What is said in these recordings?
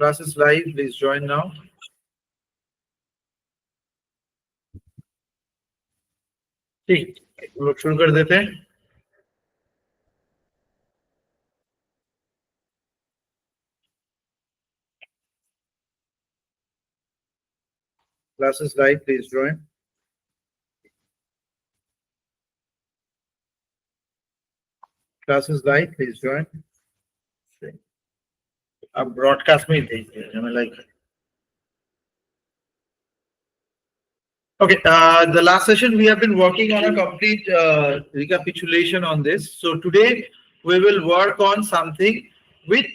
Class is live. Please join now. ठीक, हम लोग शुरू कर देते हैं. Class is live. Please join. Class is live. Please join. अब broadcast में ही देखिए. हमें like. Okay, the last session we have been working on a complete recapitulation on this. So today we will work on something which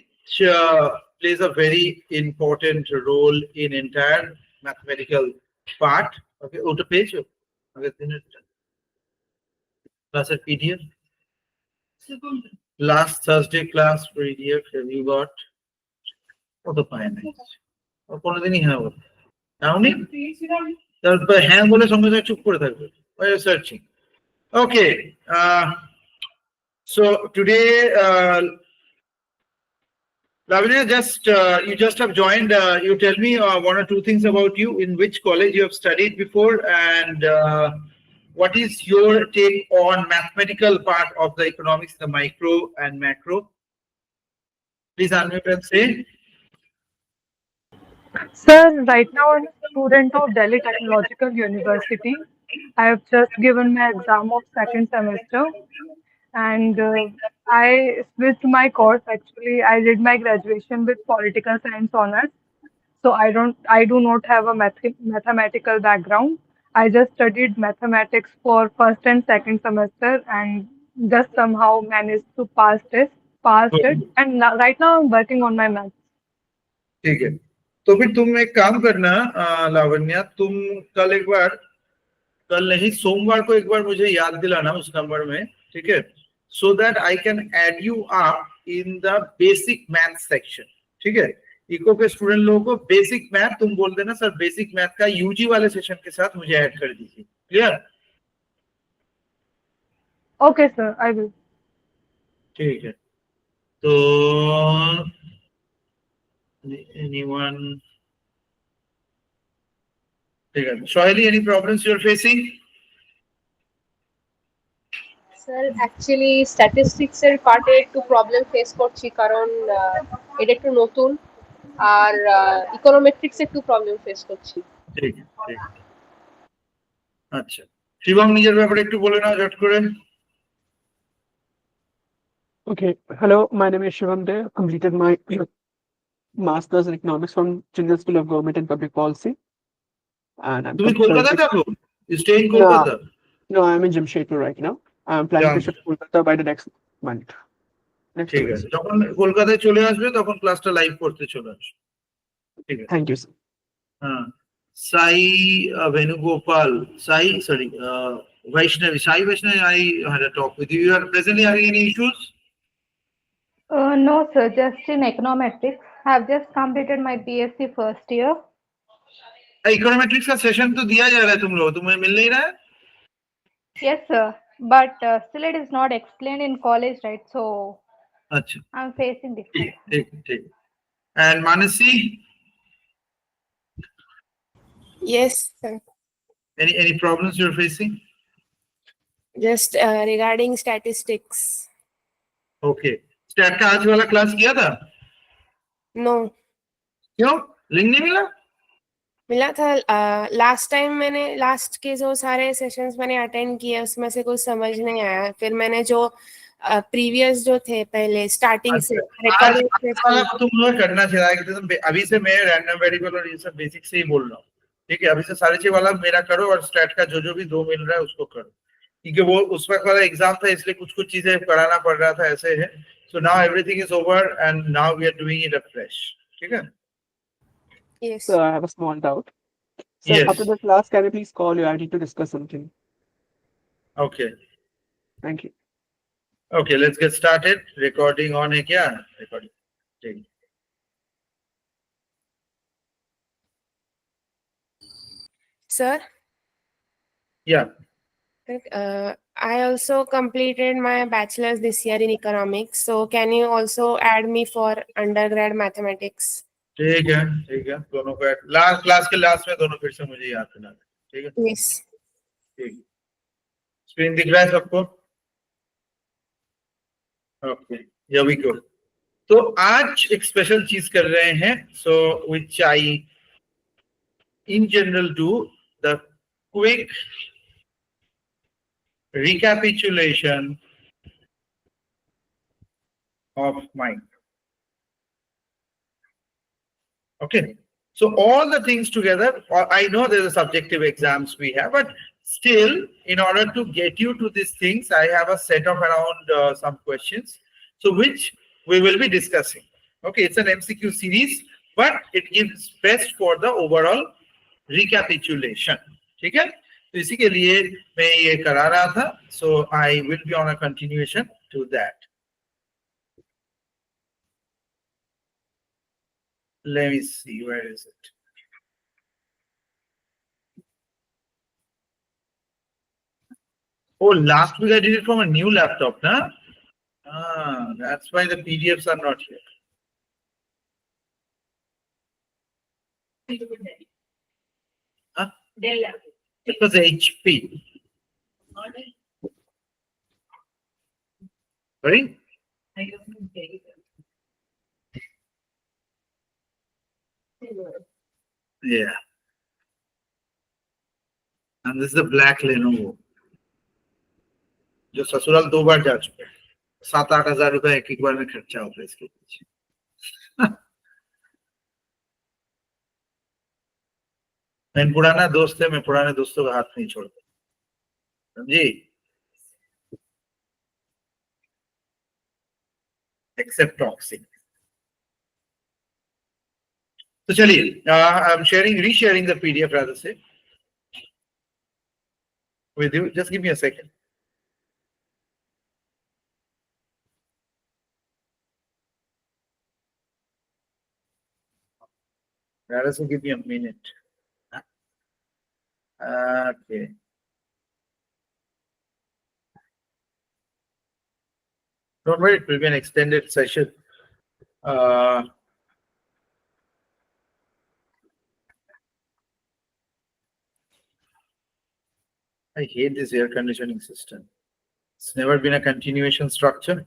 plays a very important role in entire mathematical part. Okay, auto page. Class at PDF. Last Thursday class PDF. Have you got? What the fine? और कौन दिन ही है वो? Now नहीं? তারপর হ্যাঁ বলে সঙ্গে সঙ্গে চুপ করে থাকবে. Why are you searching? Okay. So today, Lavanya, you just have joined. You tell me one or two things about you. In which college you have studied before, and what is your take on mathematical part of the economics, the micro and macro? Please unmute and say. Sir, right now I'm a student of Delhi Technological University. I have just given my exam of second semester, and I switched my course. Actually, I did my graduation with political science honors, so I do not have a mathematical background. I just studied mathematics for first and second semester, and just somehow managed to passed it, and right now I'm working on my maths. ठीक है. तो फिर तुम एक काम करना लावण्या, तुम कल नहीं सोमवार को एक बार मुझे याद दिलाना उस नंबर में, ठीक है, so that I can add you up in the basic math section. ठीक है, इको के स्टूडेंट लोगों को बेसिक मैथ तुम बोल देना सर, बेसिक मैथ का यूजी वाले सेशन के साथ मुझे ऐड कर दीजिए. Clear? Okay sir, I will. ठीक है. तो anyone? ठीक है. Sohaili, any problems you are facing? Sir, actually statistics এর পার্টে একটু প্রবলেম ফেস করছি, কারণ এটা একটু নতুন, আর ইকোনোমেট্রিক্স একটু প্রবলেম ফেস করছি. ঠিক ঠিক. আচ্ছা, শিবম নিজের ব্যাপারে একটু বলে নাও ঝট করে. Okay, hello, my name is Shivam Dey. I completed my master's in economics from Jindal School of Government and Public Policy. And I'm তুমি কলকাতায় থাকো? You stay in Kolkata? No, I'm in Jamshedpur right now. I'm planning to shift to Kolkata by the next month. ঠিক আছে, যখন কলকাতায় চলে আসবে তখন ক্লাসটা লাইভ করতে চলে আসবে. ঠিক আছে. Thank you, sir. হ্যাঁ. Sai Venugopal, Vaishnavi. Sai Vaishnavi, I had a talk with you. You are presently having any issues? No, sir, just in econometrics. I have just completed my BSc first year. Econometrics का session तो दिया जा रहा है तुम लोग, तुम्हें मिल नहीं रहा है? Yes, sir, but still it is not explained in college, right? So, अच्छा. I'm facing difficulty. ठीक. And Manasi? Yes, sir. Any problems you're facing? Just regarding statistics. Okay. Stat का आज वाला क्लास किया था? No. क्यों? लिंक नहीं मिला? मिला था लास्ट टाइम. मैंने लास्ट के जो सारे सेशंस मैंने अटेंड किए उसमें से कुछ समझ नहीं आया. फिर मैंने जो प्रीवियस जो थे पहले स्टार्टिंग से रिकॉर्डिंग तुम लोग करना चाहिए कि तुम अभी से मैं रैंडम वेरिएबल और ये सब बेसिक से ही बोल रहा हूँ. ठीक है, अभी से 6.5 वाला मेरा करो और स्टैट का जो भी 2 मिल रहा है उसको करो, क्योंकि वो उस वक्त वाला एग्जाम था इसलिए कुछ चीजें कराना पड़ रहा था, ऐसे है. So now everything is over and now we are doing it afresh. ठीक है? Yes. So I have a small doubt. So Yes. after the class, can I please call you? I need to discuss something. Okay. Thank you. Okay, let's get started. Recording on है क्या? Recording. ठीक. Sir? Yeah. I also completed my bachelor's this year in economics. So can you also add me for undergrad mathematics? ठीक है दोनों का last class के last में दोनों फिर से मुझे याद दिला दें, ठीक है यस ठीक। स्क्रीन दिख रहा है सबको? Okay here we go. तो आज एक स्पेशल चीज कर रहे हैं, so which I in general do the quick recapitulation of mind. Okay, so all the things together, I know there's a subjective exams we have, but still in order to get you to these things, I have a set of around some questions, so which we will be discussing. Okay, it's an MCQ series, but it gives best for the overall recapitulation. ठीक है, तो इसी के लिए मैं ये करा रहा था, so I will be on a continuation to that. Let me see, where is it? Oh, last week I did it from a new laptop, nah? Ah, that's why the PDFs are not here. Huh? It was HP. Sorry? Yeah. And this is the black Lenovo. जो ससुराल 2 बार जा चुके हैं, 7-8 हजार रुपए एक बार में खर्चा होता है इसके पीछे। मैं पुराना दोस्त है, मैं पुराने दोस्तों का हाथ नहीं छोड़ता, समझी? Except toxic. तो चलिए, I'm resharing the PDF rather say with you. Just give me a second. Rather say give me a minute. Okay. Don't worry, it will be an extended session. I hate this air conditioning system. It's never been a continuation structure.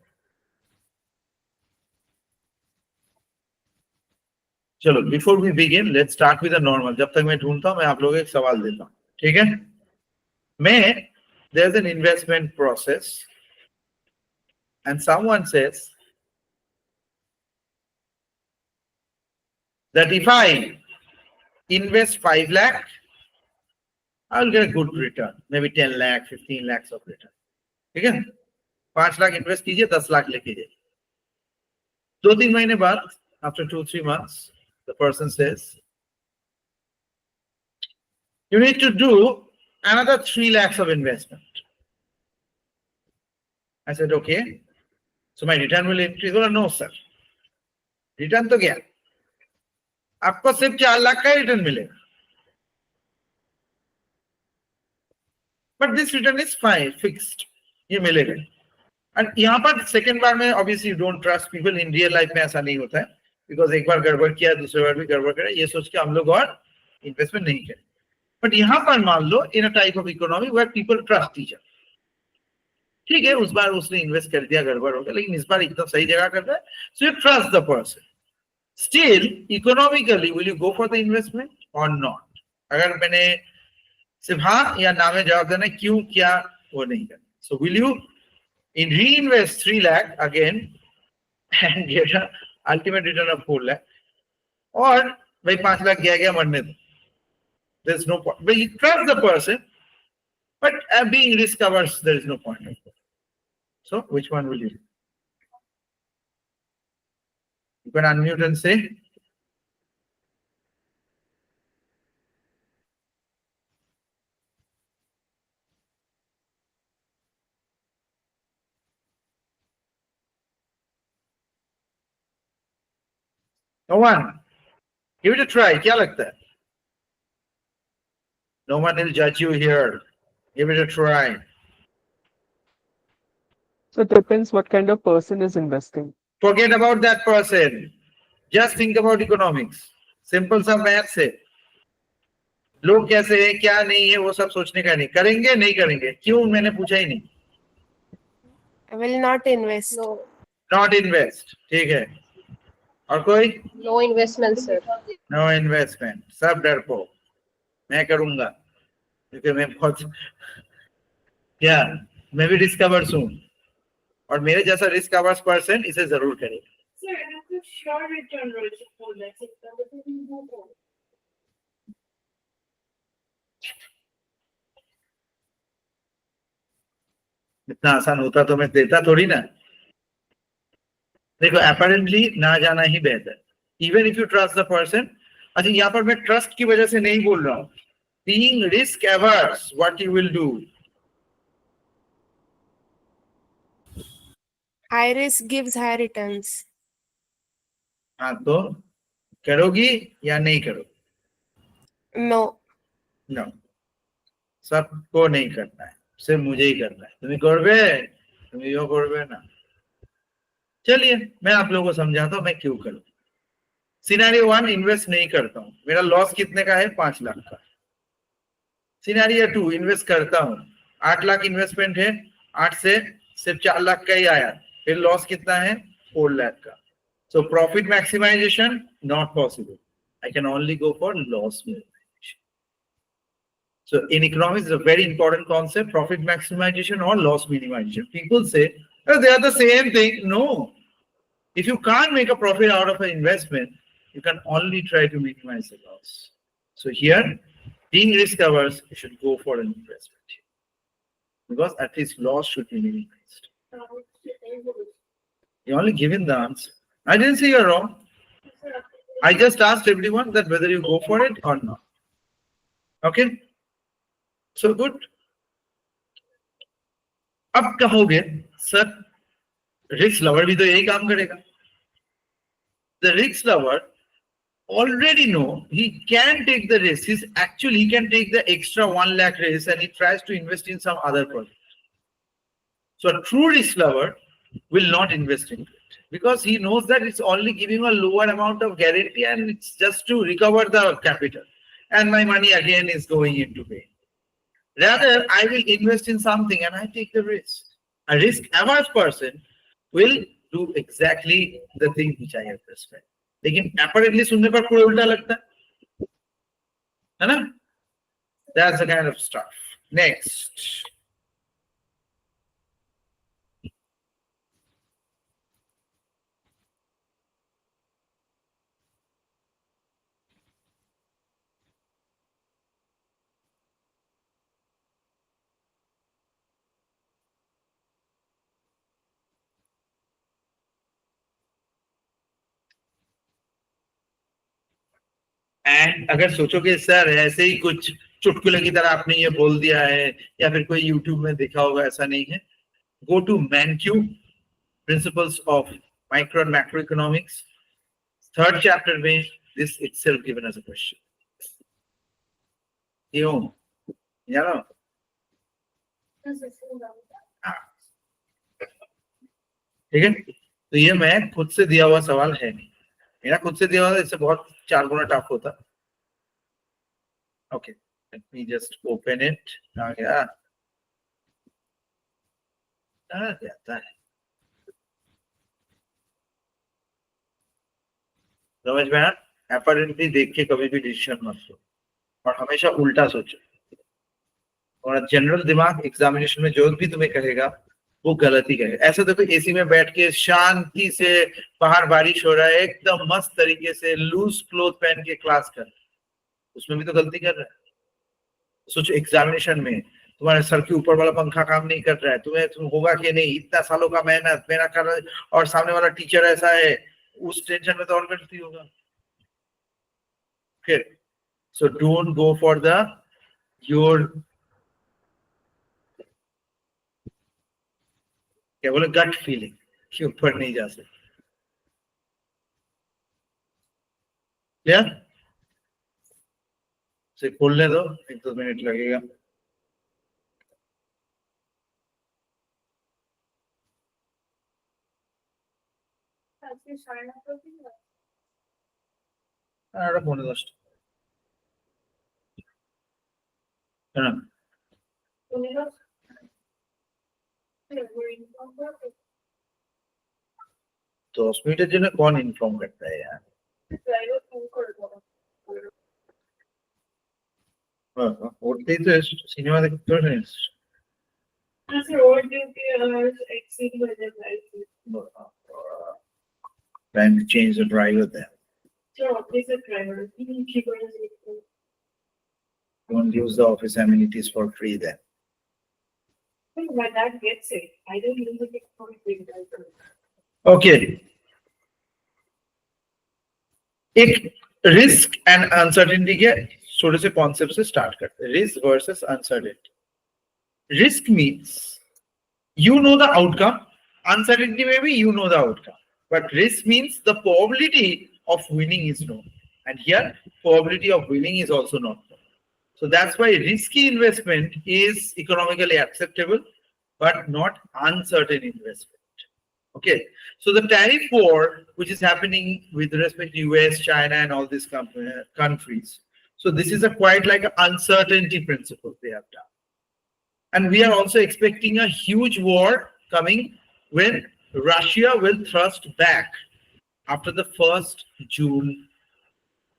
चलो, before we begin, let's start with the normal. जब तक मैं ढूंढता हूं, मैं आप लोगों को एक सवाल देता हूं, ठीक है? मैं, there's an investment process, and someone says that if I invest 5 lakh, I'll get a good return, maybe 10 lakh, 15 lakhs of return. ठीक है? 5 लाख इन्वेस्ट कीजिए, 10 लाख लेके जाइए। 2-3 महीने बाद, after 2-3 months, the person says, you need to do another 3 lakhs of investment. I said, okay. So my return will increase? Or no, sir. Return तो क्या? आपको सिर्फ 4 लाख का रिटर्न मिलेगा. But this return is fine, fixed. ये मिलेगा. And यहाँ पर second बार में obviously you don't trust people in real life में ऐसा नहीं होता है. Because एक बार गड़बड़ किया, दूसरे बार भी गड़बड़ करे, ये सोच के हम लोग और investment नहीं करें. But यहाँ पर मान लो in a type of economy where people trust each other. ठीक है, उस बार उसने इन्वेस्ट कर दिया, गड़बड़ हो गया, लेकिन इस बार एकदम सही जगह कर रहा है. So you trust the person. Still, economically, will you go for the investment or not? अगर मैंने सिर्फ हाँ या ना में जवाब देना, क्यों क्या वो नहीं करना. So will you reinvest 3 lakh again and get an ultimate return of 4 lakh? और भाई 5 लाख गया मरने दो. There's no point. But you trust the person, but being risk averse, there is no point. So which one will you do? You can unmute and say. No one. Give it a try. क्या लगता है? No one will judge you here. Give it a try. So it depends what kind of person is investing. Forget about that person. Just think about economics, simple सा maths है। लोग कैसे है क्या नहीं है वो सब सोचने का नहीं, करेंगे नहीं करेंगे, क्यों मैंने पूछा ही नहीं। I will not invest. No, not invest, ठीक है। और कोई? no investment, sir. No investment, सब डरपोक। मैं करूंगा क्योंकि मैं बहुत, क्या, मैं भी रिस्क अवर्स हूं, और मेरे जैसा रिस्क अवर्स पर्सन इसे जरूर करेगा। इतना आसान होता तो मैं देता थोड़ी ना। देखो अपेरेंटली ना जाना ही बेहतर, even if you trust the person. अच्छा, यहाँ पर मैं ट्रस्ट की वजह से नहीं बोल रहा हूँ, being risk averse what you will do. High risk gives high returns. हाँ तो करोगी या नहीं करोगी? No. नो, सबको नहीं करना है, सिर्फ मुझे ही करना है। तुम्हें करबे, तुम्हें यो करबे ना। चलिए मैं आप लोगों को समझाता हूँ मैं क्यों करूँ। सिनेरियो 1, इन्वेस्ट नहीं करता हूँ, मेरा लॉस कितने का है? 5 लाख का। सिनेरियो 2, इन्वेस्ट करता हूँ, 8 लाख इन्वेस्टमेंट है, 8 से सिर्फ 4 लाख का ही आया, फिर लॉस कितना है? 4 लाख का। So profit maximization not possible, I can only go for loss minimization. So in economics, it's a very important concept, profit maximization or loss minimization. People say, oh, they are the same thing. No. If you can't make a profit out of an investment, you can only try to minimize the loss. So here, being risk averse, you should go for an investment here, because at least loss should be minimized. You only given the answer. I didn't say you're wrong. I just asked everyone that whether you go for it or not. Okay? So good. अब कहोगे sir risk lover भी तो यही काम करेगा। The risk lover already know he can take the risk. He's actually he can take the extra 1 lakh risk and he tries to invest in some other project. So a true risk lover will not invest in it because he knows that it's only giving a lower amount of guarantee and it's just to recover the capital, and my money again is going into pain. Rather, I will invest in something and I take the risk. A risk-averse person will do exactly the thing which I have prescribed. लेकिन apparently सुनने पर पूरा उल्टा लगता है ना? That's the kind of stuff. Next. And अगर सोचोगे सर ऐसे ही कुछ चुटकुले की तरह आपने ये बोल दिया है या फिर कोई यूट्यूब में देखा होगा, ऐसा नहीं है। Go to Mankiw principles of micro and macro economics, 3rd chapter में this itself given as a question. क्यों जानो? ठीक है, तो ये मैं खुद से दिया हुआ सवाल है नहीं, मेरा खुद से दिया हुआ इससे बहुत 4 गुना टफ होता। Okay, let me just open it. आ गया जाता है, समझ में आया? अपैरेंटली देख के कभी भी डिसीजन मत लो और हमेशा उल्टा सोचो, और जनरल दिमाग एग्जामिनेशन में जो भी तुम्हें कहेगा वो गलती करेगा। ऐसे देखो एसी में बैठ के शांति से, बाहर बारिश हो रहा है, एकदम मस्त तरीके से लूज क्लोथ पहन के क्लास कर, उसमें भी तो गलती कर रहा है। सोचो एग्जामिनेशन में तुम्हारे सर के ऊपर वाला पंखा काम नहीं कर रहा है, तुम होगा कि नहीं, इतना सालों का मेहनत मेरा कर रहा है, और सामने वाला टीचर ऐसा है, उस टेंशन में तो और गलती होगा। फिर so don't go for the your क्या बोले गट फीलिंग के ऊपर नहीं जा सकते। क्या से खोलने दो, 1-2 मिनट लगेगा। একটা 15-10টা হ্যাঁ 10 মিনিটের জন্য कौन इन्फॉर्म करता है यार ওরতেই তো সিনেমা দেখতে পারেন time to change the driver there don't use the office amenities for free then My dad gets it. I don't use it for free. okay एक रिस्क एंड अनसर्टेनिटी के थोड़े से कॉन्सेप्ट से स्टार्ट करते हैं risk versus uncertainty risk means you know the outcome uncertainty maybe you know the outcome but risk means the probability of winning is known and here probability of winning is also not known so that's why risky investment is economically acceptable but not uncertain investment okay so the tariff war which is happening with respect to US China and all these countries so this is a quite like an uncertainty principle they have done and we are also expecting a huge war coming when Russia will thrust back after the 1st June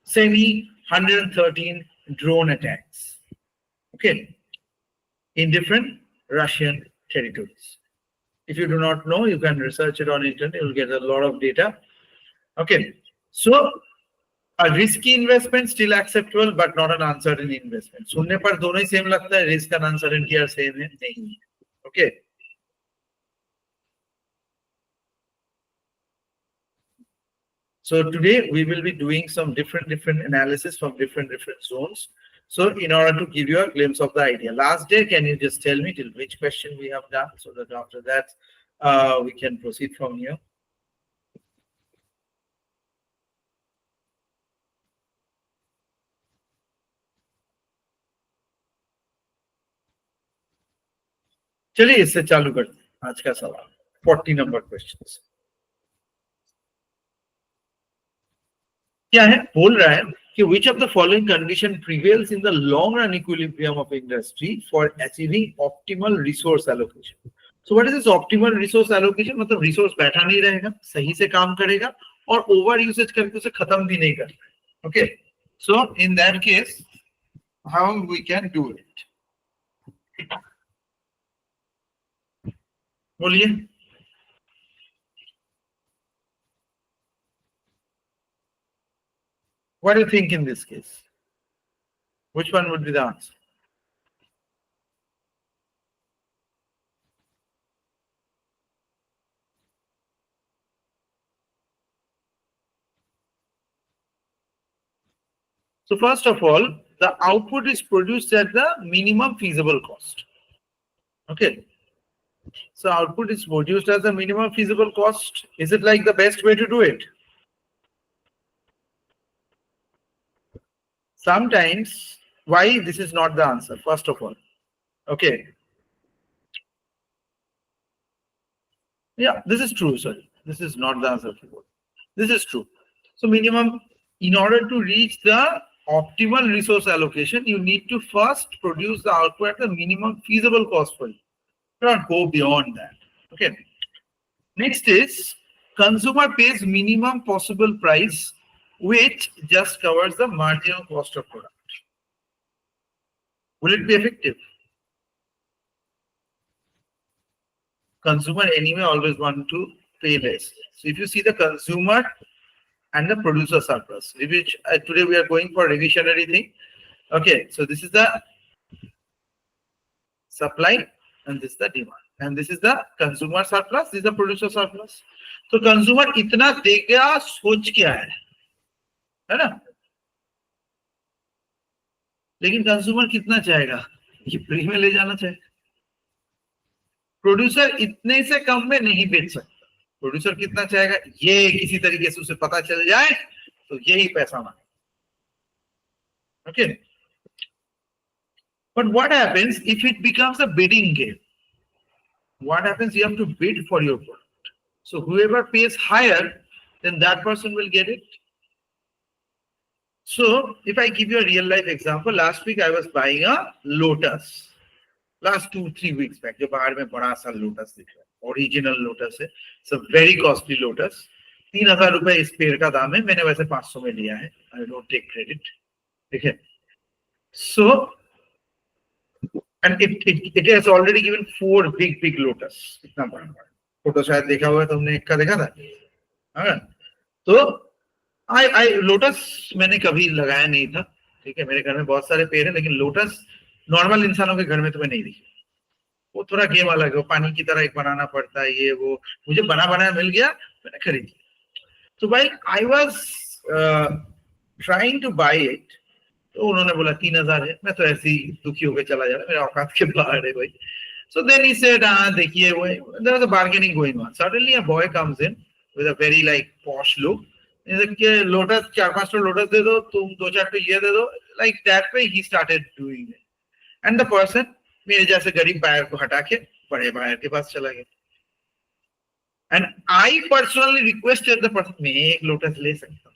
semi 113 drone attacks. Okay, in different Russian territories. If you do not know, you can research it on internet. You will get a lot of data. Okay, so a risky investment still acceptable, but not an uncertain investment. सुनने पर दोनों ही same लगता है risk and uncertainty are same है नहीं. Okay. So today we will be doing some different analysis from different zones. So in order to give you a glimpse of the idea, last day, can you just tell me till which question we have done so that after that we can proceed from here. चलिए इससे चालू करते हैं आज का सवाल 40 number questions क्या है बोल रहा है कि which of the following condition prevails in the long run equilibrium of industry for achieving optimal resource allocation so what is this optimal resource allocation मतलब resource बैठा नहीं रहेगा सही से काम करेगा और ओवर यूसेज करके उसे खत्म भी नहीं करना okay so in that case how we can do it बोलिए what do you think in this case which one would be the answer so first of all the output is produced at the minimum feasible cost okay so output is produced as the minimum feasible cost is it like the best way to do it sometimes why this is not the answer first of all okay yeah this is true sorry this is not the answer this is true so minimum in order to reach the optimal resource allocation you need to first produce the output at the minimum feasible cost for you not go beyond that okay next is consumer pays minimum possible price which just covers the marginal cost of product will it be effective consumer anyway always want to pay less so if you see the consumer and the producer surplus which today we are going for revisionary thing okay so this is the supply and this is the demand and this is the consumer surplus this is the producer surplus so consumer itna dega सोच क्या है ना लेकिन consumer कितना चाहेगा ये free में ले जाना चाहेगा प्रोड्यूसर इतने से कम में नहीं बेच सकता प्रोड्यूसर कितना चाहेगा ये किसी तरीके से उसे पता चल जाए तो यही पैसा मांगे okay but what happens if it becomes a bidding game what happens you have to bid for your product so whoever pays higher then that person will get it So if I give you a real life example, last week I was buying a Lotus. Last 2-3 weeks back, जो बाहर में बड़ा सा lotus दिख रहा है, original lotus है, it's a very costly lotus. 3,000 रुपए इस पेड़ का दाम है. मैंने वैसे 500 में लिया है. I don't take credit. ठीक है. So and it has already given 4 big lotus. इतना बड़ा फोटो शायद देखा हुआ है तुमने, एक का देखा था. हाँ, तो I लोटस मैंने कभी लगाया नहीं था. ठीक है, मेरे घर में बहुत सारे पेड़ हैं, लेकिन लोटस नॉर्मल इंसानों के घर में तुम्हें नहीं दिखी. वो थोड़ा गेम अलग है, वो पानी की तरह एक बनाना पड़ता है. ये वो मुझे बना बनाया मिल गया, मैंने खरीद लिया. तो भाई I was trying to buy it. तो उन्होंने बोला 3,000 है. मैं तो ऐसे ही दुखी होकर चला जा रहा, मेरे औकात के बाहर है भाई. So then he said, देखिए वो, there was a bargaining going on. Suddenly a boy comes in with a very like posh look. कि लोटस 4-5 लोटस दे दो, तुम 2-4 ये दे दो. Like that way he started doing it. And the person मेरे जैसे गरीब बायर को हटा के बड़े बायर के पास चला गया. And I personally requested the person, मैं एक लोटस ले सकता हूँ?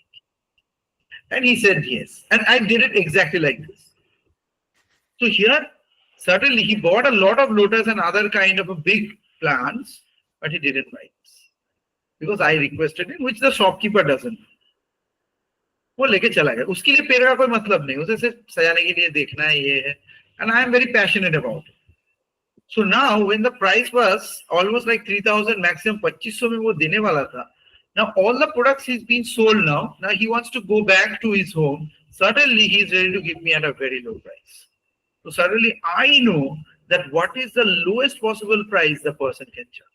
And he said yes. And I did it exactly like this. So here, certainly he bought a lot of lotus and other kind of a big plants, but he didn't buy this. Because I requested it, which the shopkeeper doesn't. वो लेके चला गया. उसके लिए पेड़ का कोई मतलब नहीं, उसे सिर्फ सजाने के लिए देखना है, ये है. And I am very passionate about it. So now when the price was almost like 3,000, maximum 2,500 में वो देने वाला था. Now all the products he's been sold now. Now he wants to go back to his home. Certainly he is ready to give me at a very low price. So suddenly I know that what is the lowest possible price the person can charge.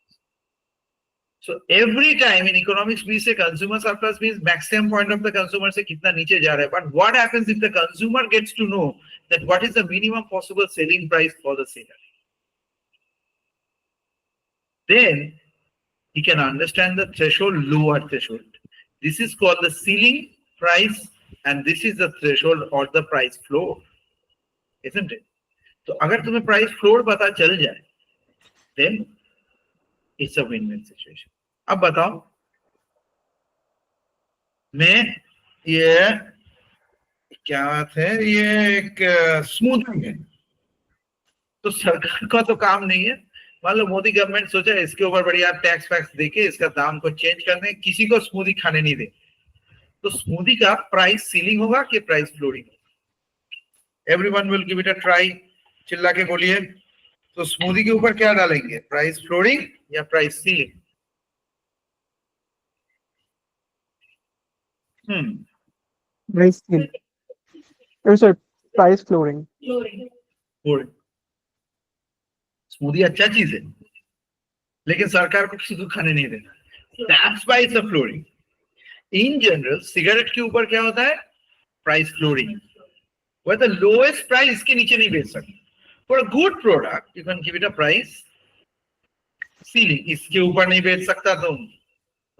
So every time in economics we say consumer surplus means maximum point of the consumer से कितना नीचे जा रहा है. But what happens if the consumer gets to know that what is the minimum possible selling price for the seller? Then he can understand the threshold, lower threshold. This is called the ceiling price, and this is the threshold or the price floor, isn't it? So अगर तुम्हें price floor पता चल जाए, then it's a win-win situation. अब बताओ, मैं ये क्या बात है, ये एक स्मूथिंग है. तो सरकार का तो काम नहीं है. मान लो मोदी गवर्नमेंट सोचा इसके ऊपर बढ़िया टैक्स वैक्स देके इसका दाम को चेंज करने, किसी को स्मूदी खाने नहीं दे. तो स्मूदी का प्राइस सीलिंग होगा कि प्राइस फ्लोरिंग होगा? Everyone will give it a try. चिल्ला के बोलिए. तो स्मूदी के ऊपर क्या डालेंगे, प्राइस फ्लोरिंग या price ceiling? Price ceiling. Sorry, price flooring. Flooring. Smoothie अच्छा चीज है, लेकिन सरकार को किसी को खाने नहीं देना. That's why it's a flooring. In general, cigarette के ऊपर क्या होता है, price flooring. Where the lowest price इसके नीचे नहीं बेच सकते. For a good product, you can give it a price ceiling. इसके ऊपर नहीं बेच सकता तुम,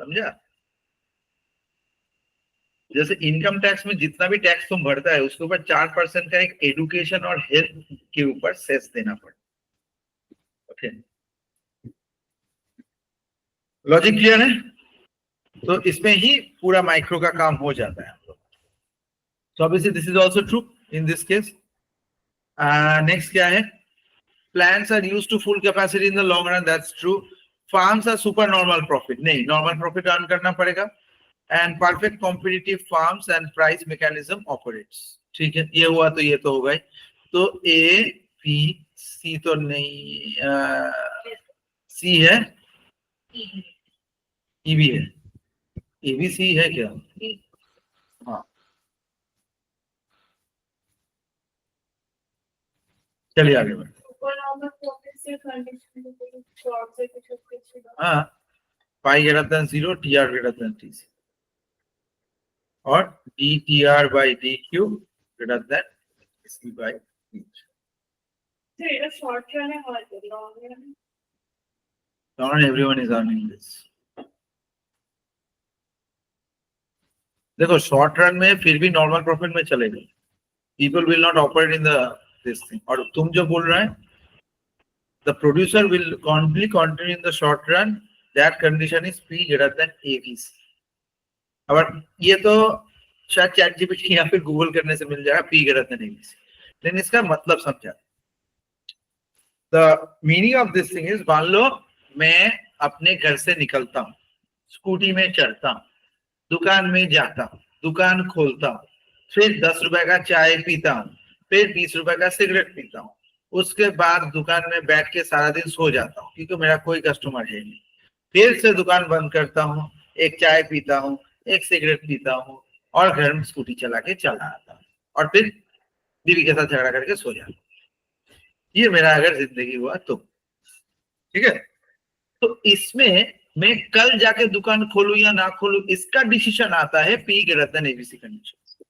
समझा? जैसे इनकम टैक्स में जितना भी टैक्स तुम भरता है उसके ऊपर 4% का एक एजुकेशन और हेल्थ के ऊपर सेस देना पड़ता. ओके, लॉजिक क्लियर है? तो इसमें ही पूरा माइक्रो का काम हो जाता है. So obviously this is also true in this case. Next क्या है? Plants are used to full capacity in the long run. That's true. Farms are super normal profit. नहीं, normal profit earn करना पड़ेगा. And perfect competitive farms and price mechanism operates. ठीक है, ये हुआ तो ये तो होगा ही. तो A, B, C तो नहीं, C है, E भी है. A B C है क्या? हाँ, चलिए आगे बढ़े. हाँ, पाई greater than 0, TR greater than TC. और DTR by DQ greater than SC by DH. Short run है और long run. Not everyone is earning this. देखो शॉर्ट रन में फिर भी नॉर्मल प्रॉफिट में चलेगा. People will not operate in the this thing. और तुम जो बोल रहे हैं, the producer will only continue in the short run. That condition is P greater than ABC. और ये तो शायद चैट जीपीटी या फिर गूगल करने से मिल जाएगा, पी गलत नहीं, लेकिन इसका मतलब समझा। The meaning of this thing is, मान लो मैं अपने घर से निकलता हूँ, स्कूटी में चढ़ता हूँ, दुकान में जाता हूँ, दुकान खोलता हूँ, फिर 10 रुपए का चाय पीता हूँ, फिर 20 रुपए का सिगरेट पीता हूँ, उसके बाद दुकान में बैठ के सारा दिन सो जाता हूँ क्योंकि मेरा कोई कस्टमर है नहीं, फिर से दुकान बंद करता हूँ, एक चाय पीता हूँ, एक सिगरेट पीता हूँ और घर में स्कूटी चला के चला आता हूँ और फिर बीवी के साथ झगड़ा करके सो जाता हूँ। ये मेरा अगर जिंदगी हुआ तो, ठीक है। तो इसमें मैं कल जाके दुकान खोलूं या ना खोलूं, इसका डिसीजन आता है P greater than ABC condition.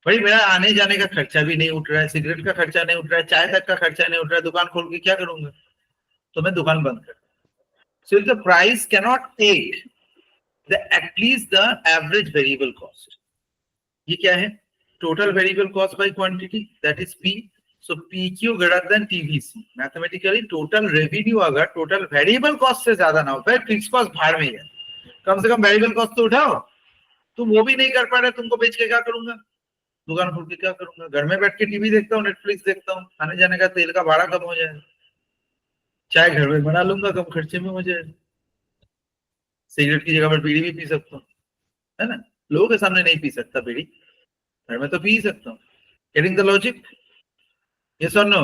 भाई मेरा आने जाने का खर्चा भी नहीं उठ रहा है, सिगरेट का खर्चा नहीं उठ रहा है, चाय तक का खर्चा नहीं उठ रहा है, दुकान खोल के क्या करूंगा, तो मैं दुकान बंद कर। So the price cannot take the at least the average variable cost. ये क्या है, total variable cost by quantity, that is P. So P Q greater than TVC. Mathematically total revenue अगर टोटल वेरिएबल कॉस्ट से ज्यादा ना हो, फिर fix cost भाड़ में है, कम से कम वेरिएबल कॉस्ट तो उठाओ। तुम वो भी नहीं कर पा रहे, तुमको बेच के क्या करूंगा, दुकान खोल के क्या करूंगा, घर में बैठ के टीवी देखता हूँ, नेटफ्लिक्स देखता हूँ, आने जाने का तेल का भाड़ा कम हो जाएगा, चाय घर में बना लूंगा, कम खर्चे में हो जाएगा, सिगरेट की जगह पर बीड़ी भी पी सकता हूँ, है ना। लोगों के सामने नहीं पी सकता बीड़ी, घर में तो पी ही सकता हूँ। Getting the logic? Yes or no?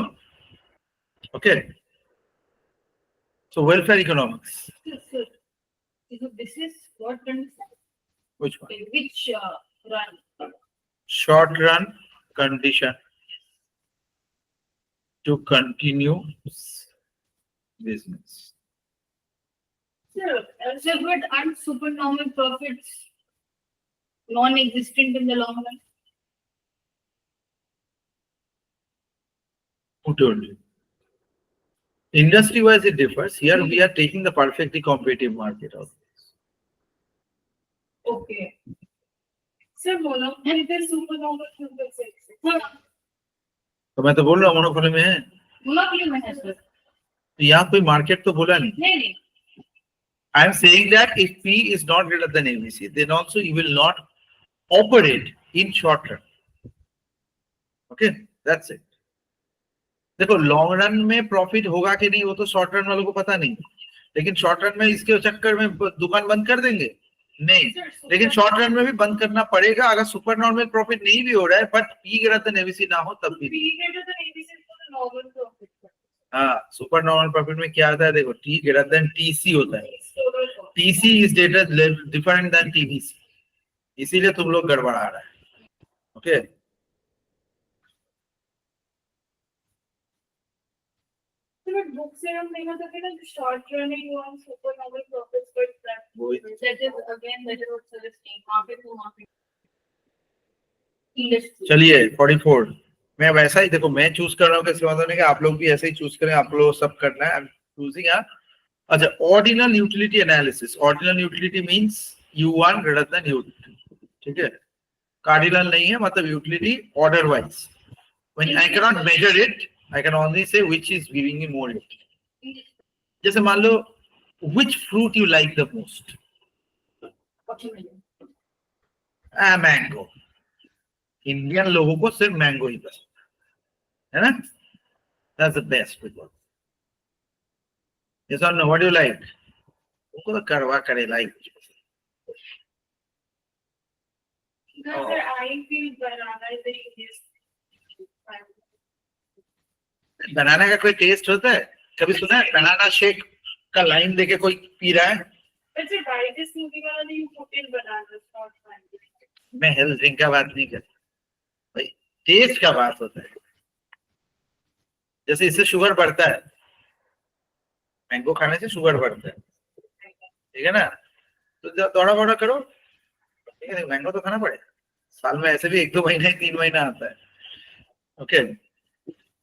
Okay. So welfare economics. So this is what condition? Which one? Which run? Short run condition to continue business. Sir, but aren't supernormal profits non-existent in the long run? Who told you? Industry wise it differs. Here we are taking the perfectly competitive market out. Okay. Sir, monopoly is supernormal profits. तो मैं तो बोल रहा हूँ monopoly में है, Monopoly में है sir. तो यहाँ कोई मार्केट तो बोला नहीं। नहीं. I am saying that if P is not greater than ABC, then also you will not operate in short run. Okay, that's it. देखो लॉन्ग रन में प्रॉफिट होगा कि नहीं वो तो शॉर्ट रन वालों को पता नहीं, लेकिन शॉर्ट रन में इसके चक्कर में दुकान बंद कर देंगे नहीं, लेकिन शॉर्ट रन में भी बंद करना पड़ेगा अगर सुपर नॉर्मल प्रॉफिट नहीं भी हो रहा है, but P greater than ABC ना हो तब भी। हाँ, सुपर नॉर्मल प्रॉफिट में क्या आता है, देखो टी ग्रेटर देन टीसी होता है, TC is different than TVC, इसीलिए तुम लोग गड़बड़ा रहा है। ओके, बुक से हम देखा था कि ना short running one super normal profits but that is again that is what suggesting वहां पे तो वहां पे इंडस्ट्री। चलिए 44 मैं वैसा ही, देखो मैं चूज कर रहा हूँ किसी मतलब नहीं कि आप लोग भी ऐसे ही चूज करें, आप लोग सब करना है। आई एम चूजिंग अच्छा ordinal utility analysis. Ordinal utility means U1 greater than U2, ठीक है। कार्डिनल नहीं है, मतलब utility order wise, when I can not measure it I can only say which is giving me more utility. जैसे मान लो which fruit you like the most? Mango. Indian लोगों को सिर्फ मैंगो ही पसंद है ना, that's the best fruit. Yes or no? What do you like? उनको तो करवा करेला ही कुछ पसंद। Sir, I feel banana is the easiest. बनाना का कोई टेस्ट होता है? कभी सुना है बनाना शेक का लाइन देके कोई पी रहा है? It's a digestive movie वाला you put in bananas, not fine. मैं हेल्थ ड्रिंक का बात नहीं करता भाई, टेस्ट का बात होता है। जैसे इससे शुगर बढ़ता है, मैंगो खाने से शुगर बढ़ता है, ठीक है ना, तो दौड़ा बौड़ा करो, ठीक है, मैंगो तो खाना पड़ेगा। साल में ऐसे भी 1-2 महीने 3 महीना आता है। ओके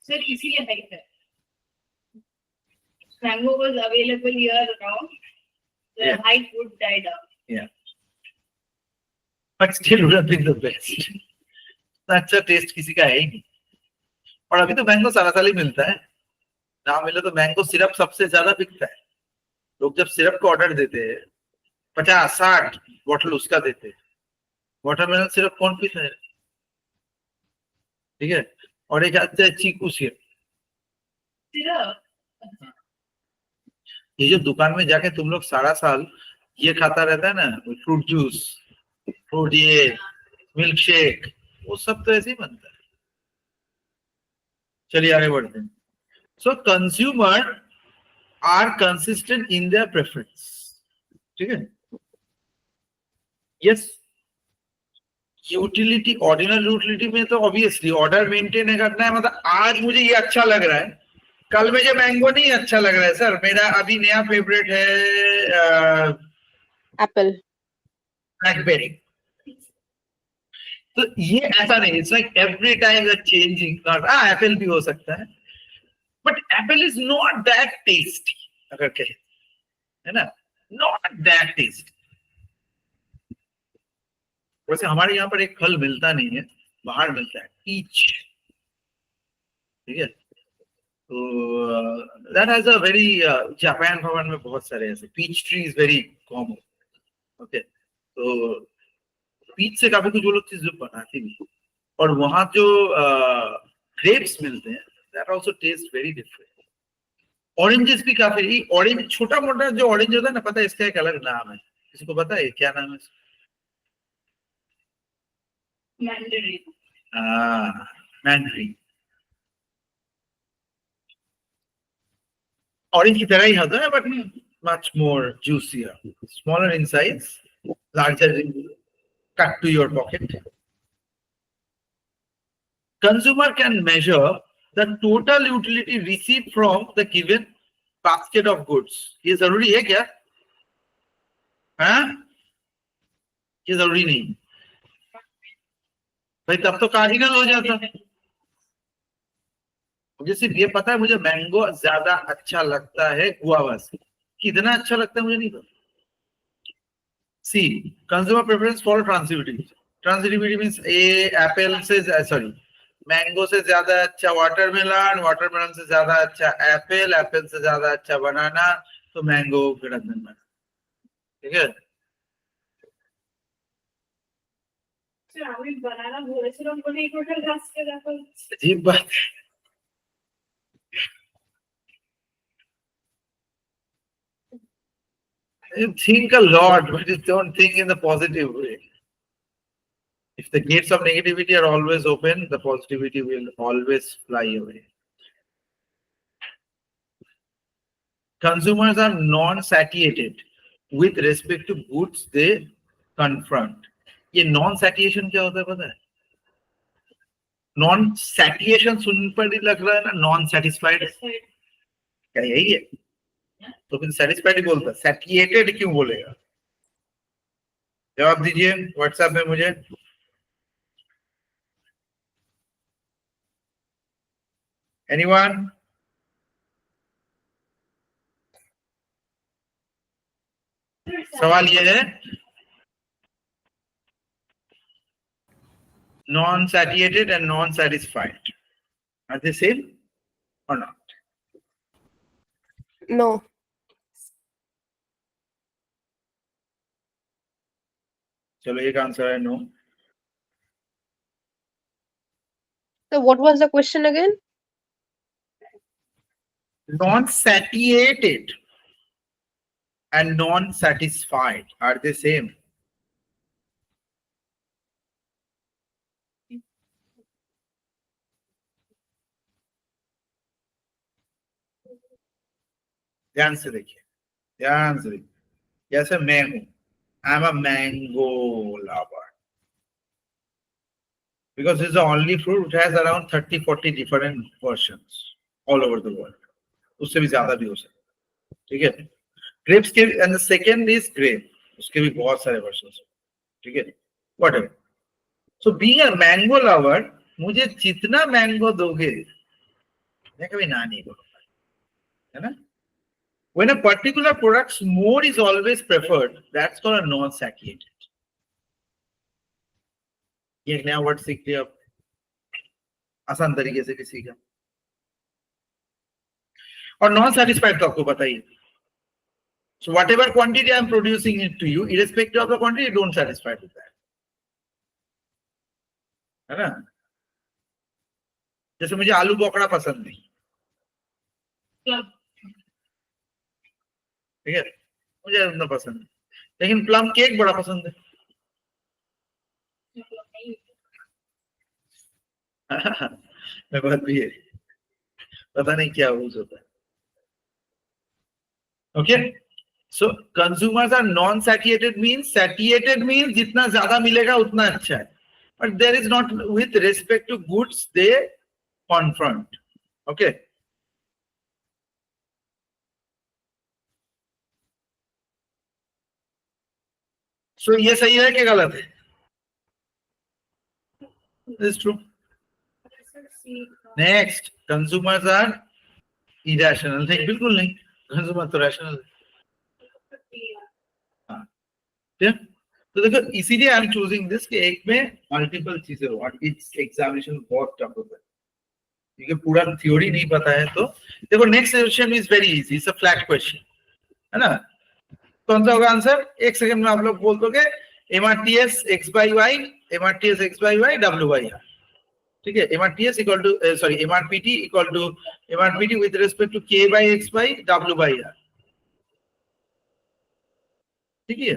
Sir, इसीलिए हाइट है। Mango was available year round. The Yeah. height would die down. Yeah. But still would have been the best. अच्छा टेस्ट किसी का है ही नहीं। और अभी तो मैंगो सारा साल ही मिलता है, ना मिले तो मैंगो सिरप सबसे ज्यादा बिकता है। लोग जब सिरप को ऑर्डर देते हैं 50-60 बॉटल उसका देते हैं, वाटरमेलन सिर्फ कौन पीता है? ठीक है, और एक आता है चीकू सिरप। ये जो दुकान में जाके तुम लोग सारा साल ये खाता रहता है ना, फ्रूट जूस, फ्रूट ये मिल्क शेक, वो सब तो ऐसे ही बनता है। चलिए आगे बढ़ते हैं। So consumer are consistent in their preference, ठीक है। यस, यूटिलिटी, ऑर्डिनल यूटिलिटी में तो ऑब्वियसली ऑर्डर मेंटेन करना है। मतलब आज मुझे ये अच्छा लग रहा है, कल मुझे मैंगो नहीं अच्छा लग रहा है सर। मेरा अभी नया फेवरेट है एप्पल। ब्लैकबेरी। तो ये ऐसा नहीं, it's like every time changing. Apple भी हो सकता है, but Apple is not that tasty, अगर कहे, है ना, नॉट दैट टेस्टी। वैसे हमारे यहाँ पर एक फल मिलता नहीं है, बाहर मिलता है, पीच, ठीक है। तो that has a very, Japan Bhavan में बहुत सारे ऐसे peach tree is very common, okay. तो पीच से काफी कुछ वो लोग चीज बनाती भी, और वहां जो ग्रेप्स मिलते हैं that also taste very different. Oranges भी काफी, ऑरेंज छोटा मोटा जो ऑरेंज होता है ना, पता है इसका एक अलग नाम है, किसी को पता है क्या नाम है? मैंडरीन। ऑरेंज की तरह ही होता है, but much more juicier, smaller in size, larger in cut to your pocket. Consumer can measure the total utility received from the given basket of goods. ये जरूरी है क्या? हाँ, ये जरूरी नहीं भाई, तब तो कार्डिनल हो जाता। मुझे सिर्फ ये पता है, मुझे मैंगो ज्यादा अच्छा लगता है गुआवा से। कितना अच्छा लगता है मुझे नहीं पता। See, consumer preference for transitivity. Transitivity means a apple से, सॉरी, मैंगो से ज्यादा अच्छा वाटरमेलन, वाटरमेलन से ज्यादा अच्छा एप्पल, एप्पल से ज्यादा अच्छा बनाना, तो मैंगो ग्रेटर देन बनाना, ठीक है। बनाना বলেছিলাম বলে এই টোটাল গাছকে দেখো। अजीब बात है। You think a lot, but you don't think in the positive way. If the gates of negativity are always open, the positivity will always fly away. Consumers are non-satiated with respect to goods they confront. ये non-satiation क्या होता है पता है? Non-satiation सुन पर ही लग रहा है ना, non-satisfied, क्या यही है? तो फिर satisfied ही बोलता है, satiated क्यों बोलेगा? जवाब दीजिए व्हाट्सएप में मुझे। Anyone? सवाल ये है, non-satiated and non-satisfied, are they same or not? No. चलो एक आंसर है no. So what was the question again? Non-satiated and non-satisfied, are they same? ध्यान से देखिए, ध्यान से देखिए। जैसे मैं हूं, I am a mango lover, because it's the only fruit which has around 30-40 different versions all over the world. उससे भी ज्यादा भी हो सकता है, ठीक है। ग्रेप्स के, and the second is grape, उसके भी बहुत सारे वर्जन्स, ठीक है, whatever. So being a mango lover, मुझे जितना मैंगो दोगे मैं कभी ना नहीं बोलूंगा, है ना। When a particular product's more is always preferred, that's called a non-satiated. ये एक नया वर्ड सीख लिया आप आसान तरीके से किसी का। और नॉन सैटिस्फाइड तो आपको पता ही है। So whatever quantity I am producing it to you, irrespective of the quantity, you don't satisfied with that. है ना। जैसे मुझे आलू बोखड़ा पसंद नहीं, ठीक है, मुझे उतना पसंद नहीं, लेकिन प्लम केक बड़ा पसंद है। मैं बात भी है, पता नहीं क्या यूज होता है। Okay, so consumers are non satiated means, satiated means जितना ज्यादा मिलेगा उतना अच्छा है, but there is not with respect to goods they confront. Okay, so ये सही है कि गलत है? It's true. Next, consumers are irrational. नहीं, बिल्कुल नहीं, कंज्यूमर तो रैशनल है। ठीक, तो देखो इसीलिए आई एम चूजिंग दिस कि एक में मल्टीपल चीजें हो और इट्स एग्जामिनेशन बहुत टफ होता है क्योंकि पूरा थ्योरी नहीं पता है। तो देखो next question is very easy, it's a flat question, है ना। कौन सा होगा आंसर? एक सेकंड में आप लोग बोल दोगे, MRTS x by y, MRTS x by y, W by r। ठीक है, MRTS equal to sorry MRPT equal to MRPT with respect to K by x by W by r। ठीक है,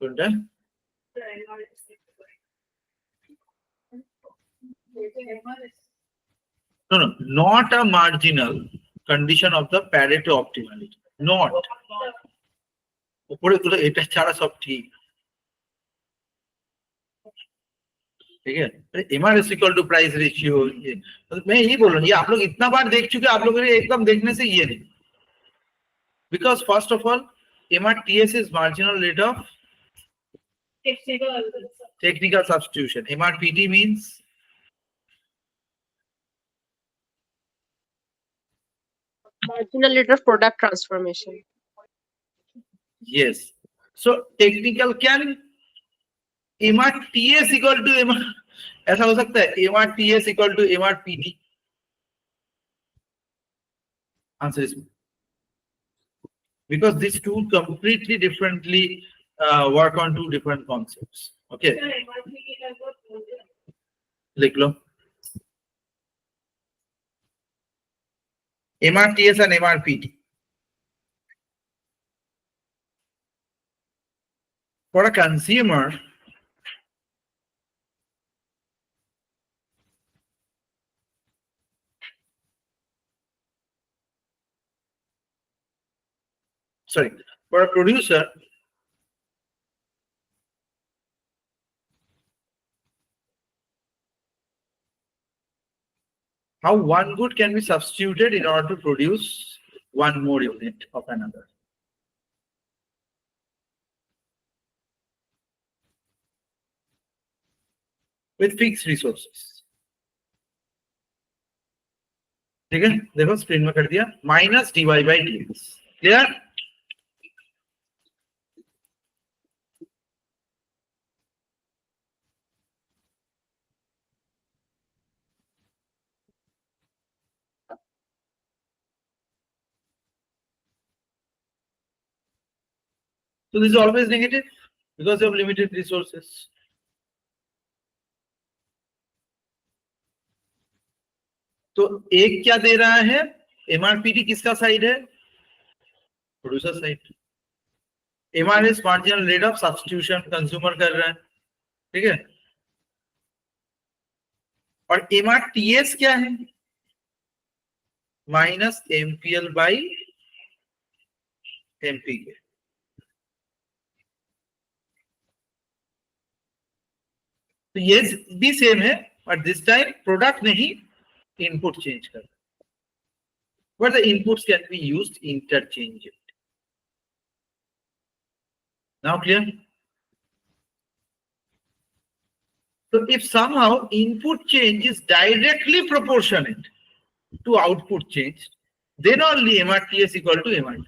good, huh? No, not a marginal condition of the Pareto optimality, not। ऊपर तो এটা ছাড়া সব ঠিক, ठीक है। MRS equal to price ratio, मैं यही बोल रहा हूँ, ये आप लोग इतना बार देख चुके, आप लोगों ने एकदम देखने से ये नहीं, because first of all MRTS is marginal rate of technical substitution, MRPT means marginal rate of product transformation. yes, so technical can MRTS equal to MR, ऐसा हो सकता है MRTS equal to MRPT? Answer is because these two completely differently work on two different concepts. Okay, लिख लो MRTS and MRPT. For a consumer, sorry, for a producer, how one good can be substituted in order to produce one more unit of another. With fixed resources. ठीक है, देखो screen में कर दिया, minus dy by dx। Clear? So this is always negative because of limited resources. तो एक क्या दे रहा है? MRPT किसका साइड है? Producer side. MRS marginal rate of substitution consumer कर रहा है, ठीक है। और MRTS क्या है? Minus MPL by MPK। तो ये भी सेम है, बट दिस टाइम प्रोडक्ट नहीं, इनपुट चेंज कर, but the inputs can be used interchangeably. Now clear? So if somehow input change is directly proportionate to output change, then only MRTS equal to MRT।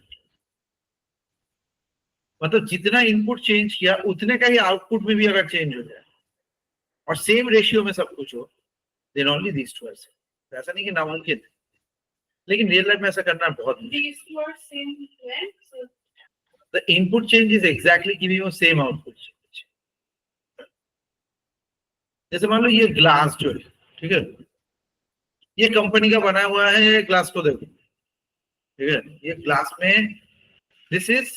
मतलब जितना input change किया उतने का ही output में भी अगर change हो जाए और सेम रेशियो में सब कुछ हो, then only these two are same। ऐसा नहीं कि नामुमकिन, लेकिन रियल लाइफ में ऐसा करना बहुत मुश्किल। These two are same length, so The input change is exactly giving you same output change. जैसे मान लो ये ग्लास जो है, ठीक है, ये कंपनी का बना हुआ है, ये ग्लास को देखो, ठीक है, ये ग्लास में दिस इज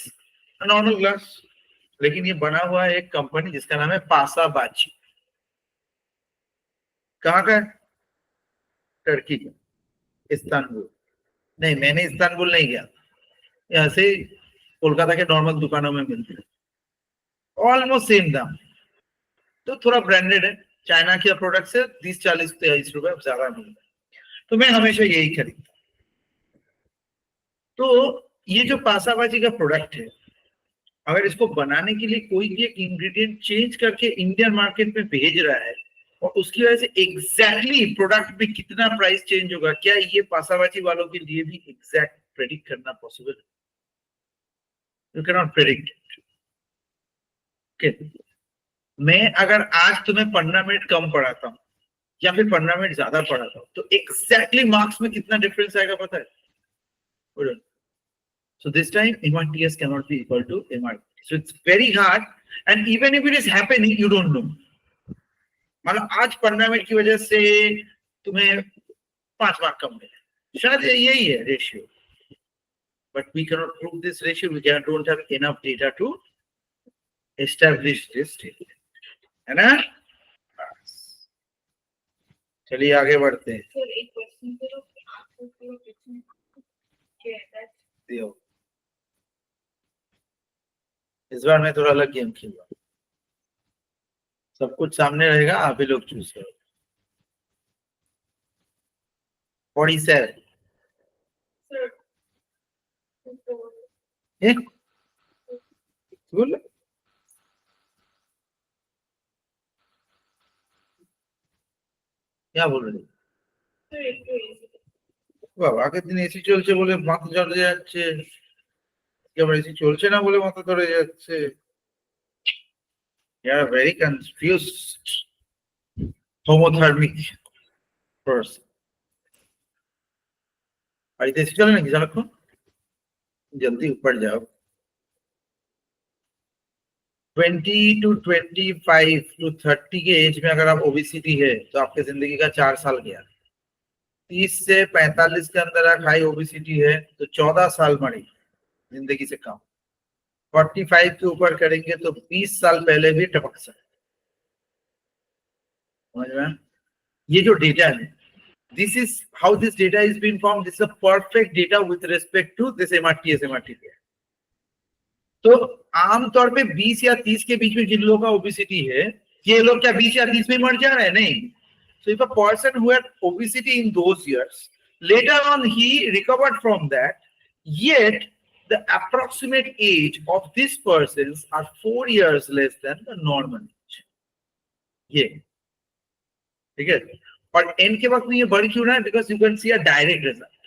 नॉर्मल ग्लास, लेकिन ये बना हुआ है एक कंपनी जिसका नाम है पासाबाची। कहाँ का है? टर्की का, इस्तांबुल। नहीं, मैंने इस्तांबुल नहीं गया, यहाँ से कोलकाता के नॉर्मल दुकानों में मिलते हैं, ऑलमोस्ट सेम दाम, तो थोड़ा ब्रांडेड है। चाइना के प्रोडक्ट से 30-40-43 रुपए ज्यादा मिलता है, तो मैं हमेशा यही खरीदता। तो ये जो पासाबाजी का प्रोडक्ट है, अगर इसको बनाने के लिए कोई भी एक इंग्रेडिएंट चेंज करके इंडियन मार्केट में भेज रहा है और उसकी वजह से एग्जैक्टली प्रोडक्ट में कितना प्राइस चेंज होगा, क्या ये पासाबाजी वालों के लिए भी एग्जैक्ट प्रेडिक्ट करना पॉसिबल है? You can not predict. मैं अगर आज तुम्हें 15 मिनट कम पढ़ाता हूँ या फिर 15 मिनट ज्यादा पढ़ाता हूँ, तो एग्जैक्टली मार्क्स में कितना डिफरेंस आएगा पता है? So this time MRTS cannot be equal to MRT. So it's very hard, and even if it is happening, you don't know. मतलब आज 15 मिनट की वजह से तुम्हें 5 मार्क कम मिले, शायद यही है ratio, but we cannot prove this ratio. We don't have enough data to establish this statement, है ना? चलिए आगे बढ़ते हैं। sir, एक question करो, क्या है? दियो। इस बार मैं थोड़ा अलग गेम खेलूंगा, सब कुछ सामने रहेगा, आप ही लोग चूज करो। 47 Sir, ए? बोल क्या बोल रहे? sir, একটু easy। বাবা, আগের দিন এসি চলছে বলে মাথা ধরে যাচ্ছে, এবার এসি চলছে না বলে মাথা ধরে যাচ্ছে। You are a very confused homothermic person. বাড়িতে এসি চলে নাকি সারাক্ষণ? जल्दी ऊपर जाओ। 20 to 25 to 30 के एज में अगर आप ओबेसिटी है तो आपके जिंदगी का 4 साल गया। 30 से 45 के अंदर आप हाई ओबेसिटी है तो 14 साल मरी जिंदगी से कम। 45 के ऊपर करेंगे तो 20 साल पहले भी टपक सकते। समझ में? ये जो डेटा है, this is how this data is being formed. This is a perfect data with respect to this MRTS MRTP. तो आमतौर पे 20 या 30 के बीच में जिन लोगों का ओबेसिटी है, ये लोग क्या 20 या 30 में मर जा रहे हैं? नहीं। So if a person who had obesity in those years, later on he recovered from that, yet the approximate age of these persons are 4 years less than the normal age. ये ठीक है। और एन के वक्त में ये बढ़ क्यों रहा है? Because you can see a direct result.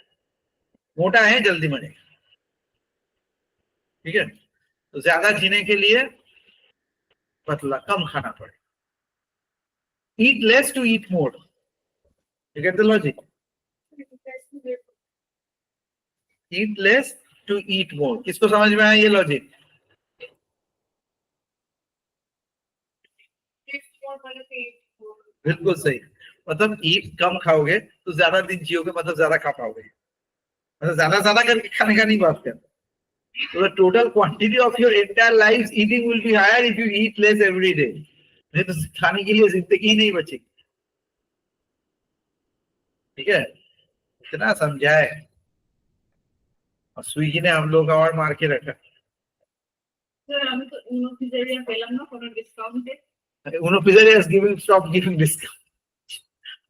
मोटा है जल्दी मरेगा, ठीक है, तो ज्यादा जीने के लिए पतला कम खाना पड़े। Eat less to eat more, you get the logic? Eat less to eat more. किसको समझ में आया ये लॉजिक? बिल्कुल सही। मतलब ईट कम खाओगे तो ज्यादा दिन जियोगे, मतलब ज्यादा खा पाओगे, मतलब ज्यादा करके खाने का नहीं बात कर। So the total quantity of your entire life's eating will be higher if you eat less every day. नहीं तो खाने के लिए जिंदगी ही नहीं बचेगी। ठीक है, इतना समझाए और स्विगी ने हम लोग का और मार के रखा। Sir, আমি তো উনো পিজারিয়া পেলাম না কোনো ডিসকাউন্টে। उनो pizza is giving stop giving discount.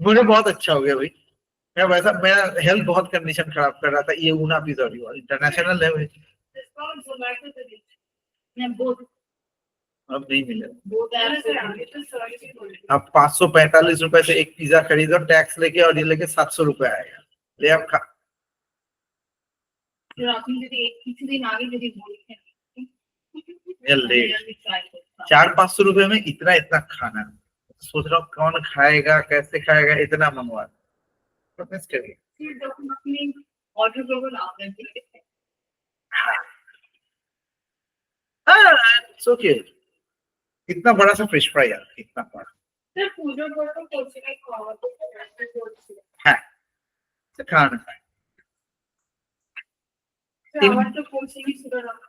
मुझे बहुत अच्छा हो गया भाई। मैं वैसा, मेरा हेल्थ बहुत कंडीशन खराब कर रहा था, ये ऊना पिज़्ज़ा इंटरनेशनल है भाई। डिस्काउंट जोमैटो से दी मैं बोथ अब नहीं मिलेगा। बोथ ऐप से आगे तो सर्विस बोल अब 545 रुपए से एक पिज्जा खरीदो टैक्स लेके, और ये लेके 700 रुपए आएगा। ले आप खा। फिर आपने যদি কিছুদিন আগে যদি বলতেন जल्दी 400-500 रुपए में इतना खाना, सोच रहा हूँ कौन खाएगा, कैसे खाएगा, इतना मंगवा। मिस करिए। फिर जब हम अपनी ऑर्डर को आपने दिए इट्स ओके। कितना बड़ा सा फिश फ्राई यार, कितना बड़ा। सर पूजा को कोचिंग के खावा तो हाँ, तो खाना है। आवाज तो कोचिंग ही सुना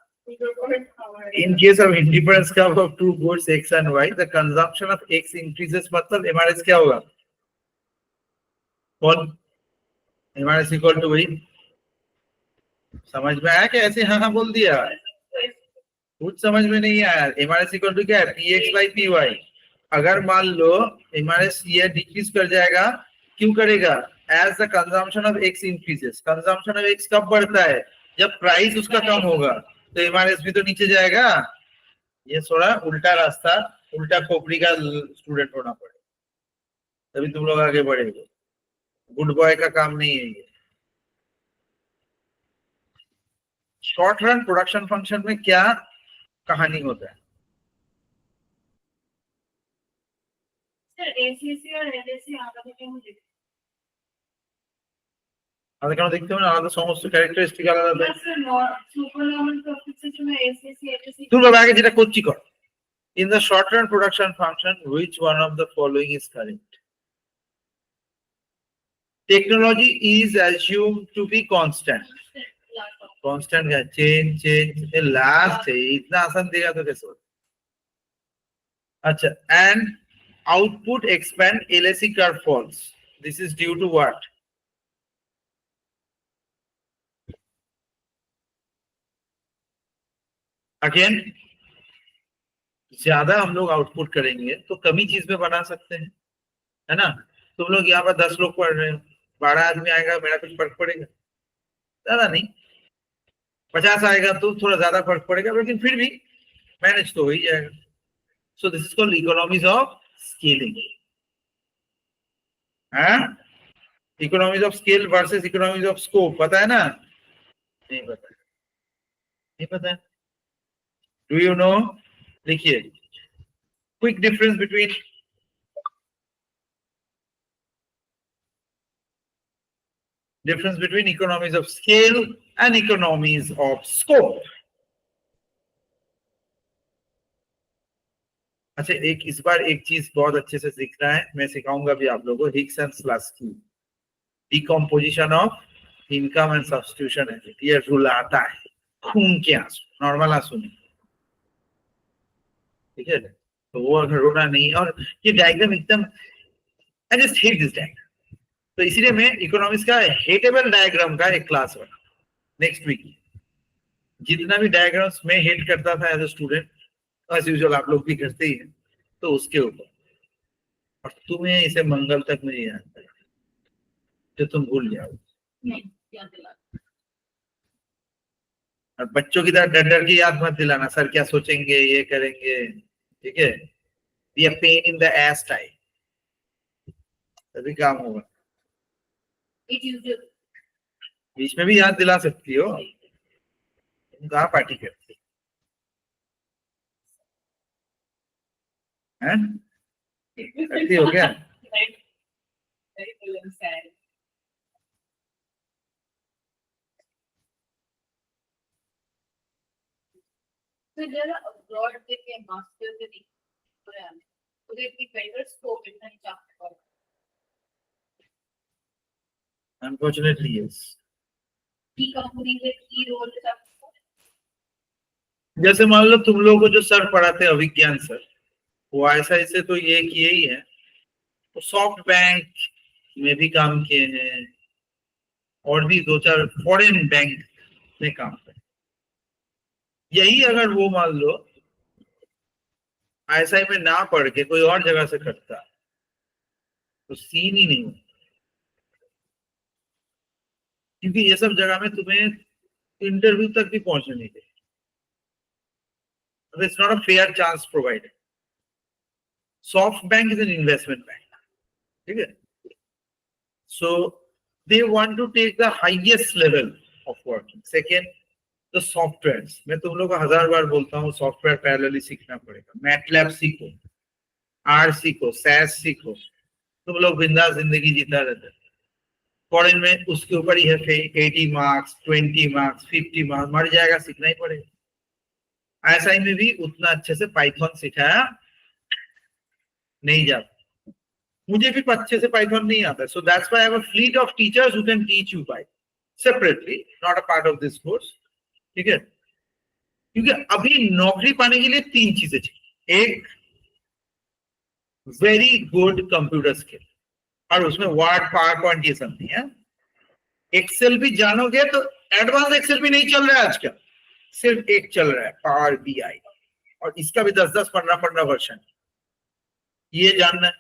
In case of indifference curve of two goods x and y, the consumption of x increases, मतलब MRS क्या होगा? कौन? MRS equal to वही। समझ में आया क्या? ऐसे हाँ बोल दिया, कुछ समझ में नहीं आया। MRS equal to क्या है? px by py। अगर मान लो MRS ये डिक्रीज कर जाएगा, क्यों करेगा? As the consumption of x increases, consumption of x कब बढ़ता है? जब प्राइस उसका कम होगा, तो MRS भी तो नीचे जाएगा। ये थोड़ा उल्टा रास्ता, उल्टा खोपड़ी का स्टूडेंट होना पड़ेगा, तभी तुम लोग आगे बढ़ेंगे। गुड बॉय का काम नहीं है ये। शॉर्ट रन प्रोडक्शन फंक्शन में क्या कहानी होता है? सर एसीसी और एलएसी आगे के मुझे আলাদা কেন দেখতে হবে না? আলাদা সমস্ত ক্যারেক্টারিস্টিক আলাদা। सर सुपर नॉर्मल प्रॉफिट्स में एसीसी एलएसी তুমি আগে যেটা করছি কর। In the short run production function, which one of the following is correct? Technology is assumed to be constant. Constant क्या? Change last है, इतना आसान देगा तो कैसे होगा? अच्छा, and output expand, LSE curve falls. This is due to what? Again, ज्यादा हम लोग आउटपुट करेंगे तो कमी चीज में बना सकते हैं, है ना? तुम लोग यहाँ पर 10 लोग पढ़ रहे हो, 12 आदमी आएगा, मेरा कुछ फर्क पड़ेगा? ज्यादा नहीं। 50 आएगा तो थोड़ा ज्यादा फर्क पड़ेगा, लेकिन फिर भी मैनेज तो हो ही जाएगा। So this is called economies of scaling. हाँ, economies of scale versus economies of scope, पता है ना? नहीं पता, नहीं पता। Do you know? देखिए, quick difference between economies of scale and economies of scope. अच्छा, इस बार एक चीज बहुत अच्छे से सीखना है, मैं सिखाऊंगा भी आप लोगों को। Hicks and Slutsky decomposition of income and substitution acid, ये रूल आता है। खून के आंसू, नॉर्मल आंसू नहीं, ठीक है? तो वो अगर रोना नहीं, और ये डायग्राम एकदम, I just hate this diagram. तो इसीलिए मैं इकोनॉमिक्स का हेटेबल डायग्राम का एक क्लास बना नेक्स्ट वीक। जितना भी डायग्राम्स मैं हेट करता था as a student, as usual आप लोग भी करते ही हैं, तो उसके ऊपर। और तुम्हें इसे मंगल तक नहीं याद है, जो तुम भूल जाओ। और बच्चों की तरह डर डर के याद मत दिलाना, सर क्या सोचेंगे, ये करेंगे, ठीक है? Be a pain in the S type, तभी काम होगा। बीच में भी याद दिला सकती हो, तुम कहाँ पार्टी करती हैं? करती हो क्या? So there are abroad के masters in program, so they have better scope in the chapter. Unfortunately, yes. Key companies with key role in chapter. जैसे मान लो तुम लोगों को जो सर पढ़ाते हैं अभिज्ञान सर, वो ऐसे तो ये किए ही है, तो सॉफ्ट बैंक में भी काम किए हैं, और भी 2-4 फॉरेन बैंक में काम किए। यही अगर वो मान लो ISI में ना पढ़ के कोई और जगह से करता, तो सीन ही नहीं होता। क्योंकि ये सब जगह में तुम्हें इंटरव्यू तक भी पहुंचने नहीं देते। It's not a fair chance provided. SoftBank is an investment bank. ठीक है? So they want to take the highest level of working. Second, the softwares. मैं तुम लोग को 1000 बार बोलता हूँ, सॉफ्टवेयर पैरेलली सीखना पड़ेगा। मैटलैब सीखो, R सीखो, SAS सीखो, तुम लोग बिंदास जिंदगी जीता रहते। फॉरेन में उसके ऊपर ही है 80 मार्क्स, 20 मार्क्स, 50 मार्क्स, मर जाएगा, सीखना ही पड़ेगा। ISI में भी उतना अच्छे से पाइथन सिखाया नहीं जाता, मुझे भी अच्छे से पाइथन नहीं आता। सो that's why I have a fleet of teachers who can teach you Python separately, not a part of this course, ठीक है। क्योंकि अभी नौकरी पाने के लिए 3 चीजें चाहिए। एक, वेरी गुड कंप्यूटर स्किल, और उसमें वर्ड, पावर पॉइंट ये सब नहीं है। एक्सेल भी जानोगे तो एडवांस एक्सेल भी नहीं चल रहा है आजकल, सिर्फ एक चल रहा है, पावर BI, और इसका भी 10-10, 15-15 वर्षन। ये जानना है,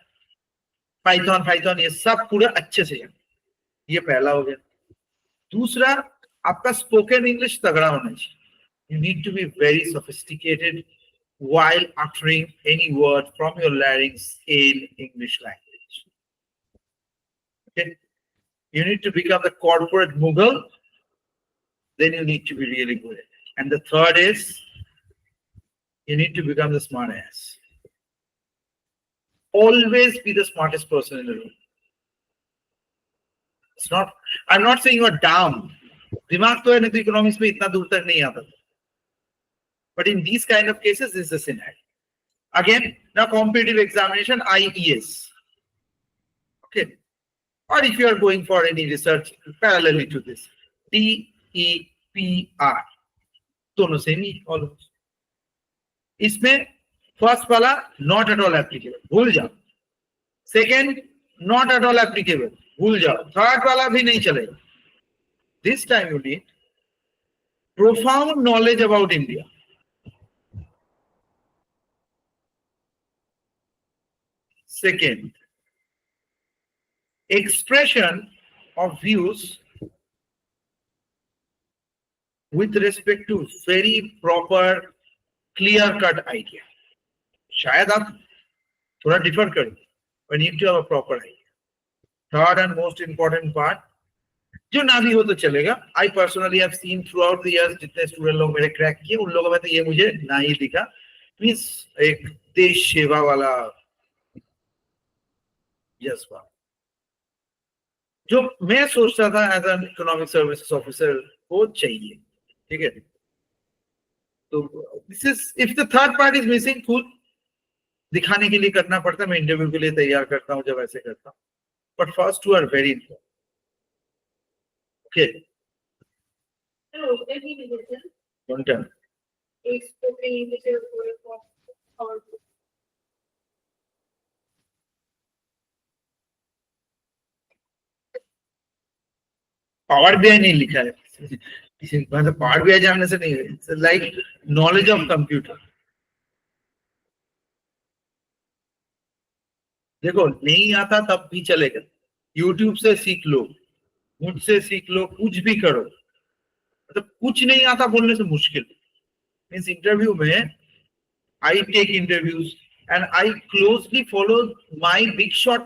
पाइथन ये सब पूरे अच्छे से जानना, ये पहला हो गया। दूसरा, आपका स्पोकन इंग्लिश तगड़ा होना चाहिए। You need to be very sophisticated while uttering any word from your larynx in English language. Okay? You need to become the corporate Mughal, then you need to be really good at it. And the third is, you need to become the smart ass. Always be the smartest person in the room. It's not, I'm not saying you are dumb. दिमाग तो है, नहीं तो economics में इतना दूर तक नहीं आता। But in these kind of cases, this is a scenario. Again, now competitive examination, IES. Okay. Or if you are going for any research parallelly to this, DEPR. दोनों सेम ही almost. इसमें first वाला not at all applicable, भूल जाओ। Second, not at all applicable, भूल जाओ। Third वाला भी नहीं चलेगा। This time you need profound knowledge about India. Second, expression of views with respect to very proper, clear-cut idea. शायद आप थोड़ा डिफर करें, but you need to have a proper idea. Third and most important part, जो ना भी हो तो चलेगा। I personally have seen throughout the years जितने स्टूडेंट लोग मेरे क्रैक किए, उन लोगों में तो ये मुझे ना ही दिखा। मीन्स एक देश सेवा वाला जज्बा जो मैं सोचता था as an economic services officer वो चाहिए, ठीक है। तो this is, if the third part is missing, full दिखाने के लिए करना पड़ता है। मैं इंटरव्यू के लिए तैयार करता हूँ जब ऐसे करता हूँ, but first two are very important. Okay, No, any religion don't tell. is spoken English is very powerful. Power BI नहीं लिखा है, मतलब पावर BI जानने से नहीं, it's like knowledge of computer. देखो नहीं आता तब भी चलेगा, यूट्यूब से सीख लो, मुझसे सीख लो, कुछ भी करो। मतलब कुछ नहीं आता बोलने से मुश्किल। मीन्स इंटरव्यू में I take interviews and I closely follow my big shot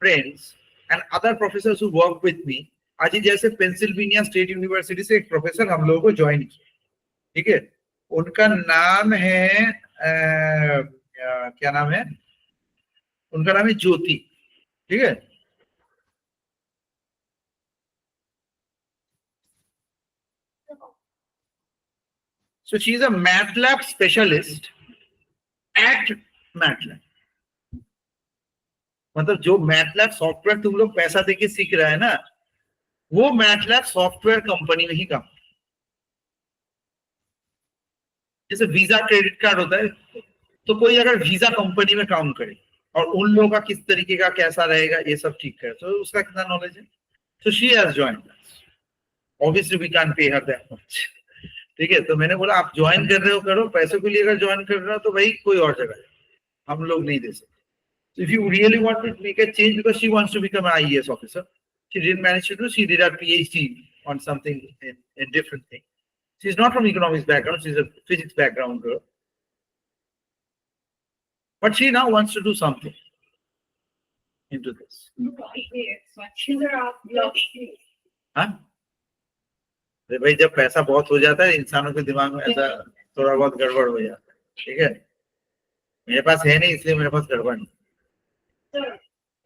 friends and other professors who work with me. आज ही जैसे पेंसिल्वेनिया स्टेट यूनिवर्सिटी से एक प्रोफेसर हम लोगों को ज्वाइन किया, ठीक है। उनका नाम है क्या नाम है उनका? नाम है ज्योति, ठीक है। So she is a MATLAB specialist at MATLAB. मतलब जो MATLAB सॉफ्टवेयर तुम लोग पैसा देके सीख रहा है ना, वो MATLAB सॉफ्टवेयर कंपनी में ही काम। जैसे वीजा क्रेडिट कार्ड होता है, तो कोई अगर वीजा कंपनी में काम करे और उन लोगों का किस तरीके का कैसा रहेगा ये सब ठीक है, तो उसका कितना नॉलेज है। So she has joined us. Obviously we can't pay her that much. ठीक है, तो मैंने बोला आप ज्वाइन कर रहे हो करो, पैसों के लिए अगर ज्वाइन कर रहे हो तो भाई कोई और जगह हम लोग नहीं दे सकते। So if you really want to make a change, because she wants to become an IAS officer, she didn't manage to do. She did her PhD on something in different thing. She's not from economics background. She's a physics background girl, but she now wants to do something into this. हाँ, अरे भाई जब पैसा बहुत हो जाता है इंसानों के दिमाग में ऐसा थोड़ा बहुत गड़बड़ हो जाता है, ठीक है। मेरे पास है नहीं इसलिए मेरे पास गड़बड़ नहीं।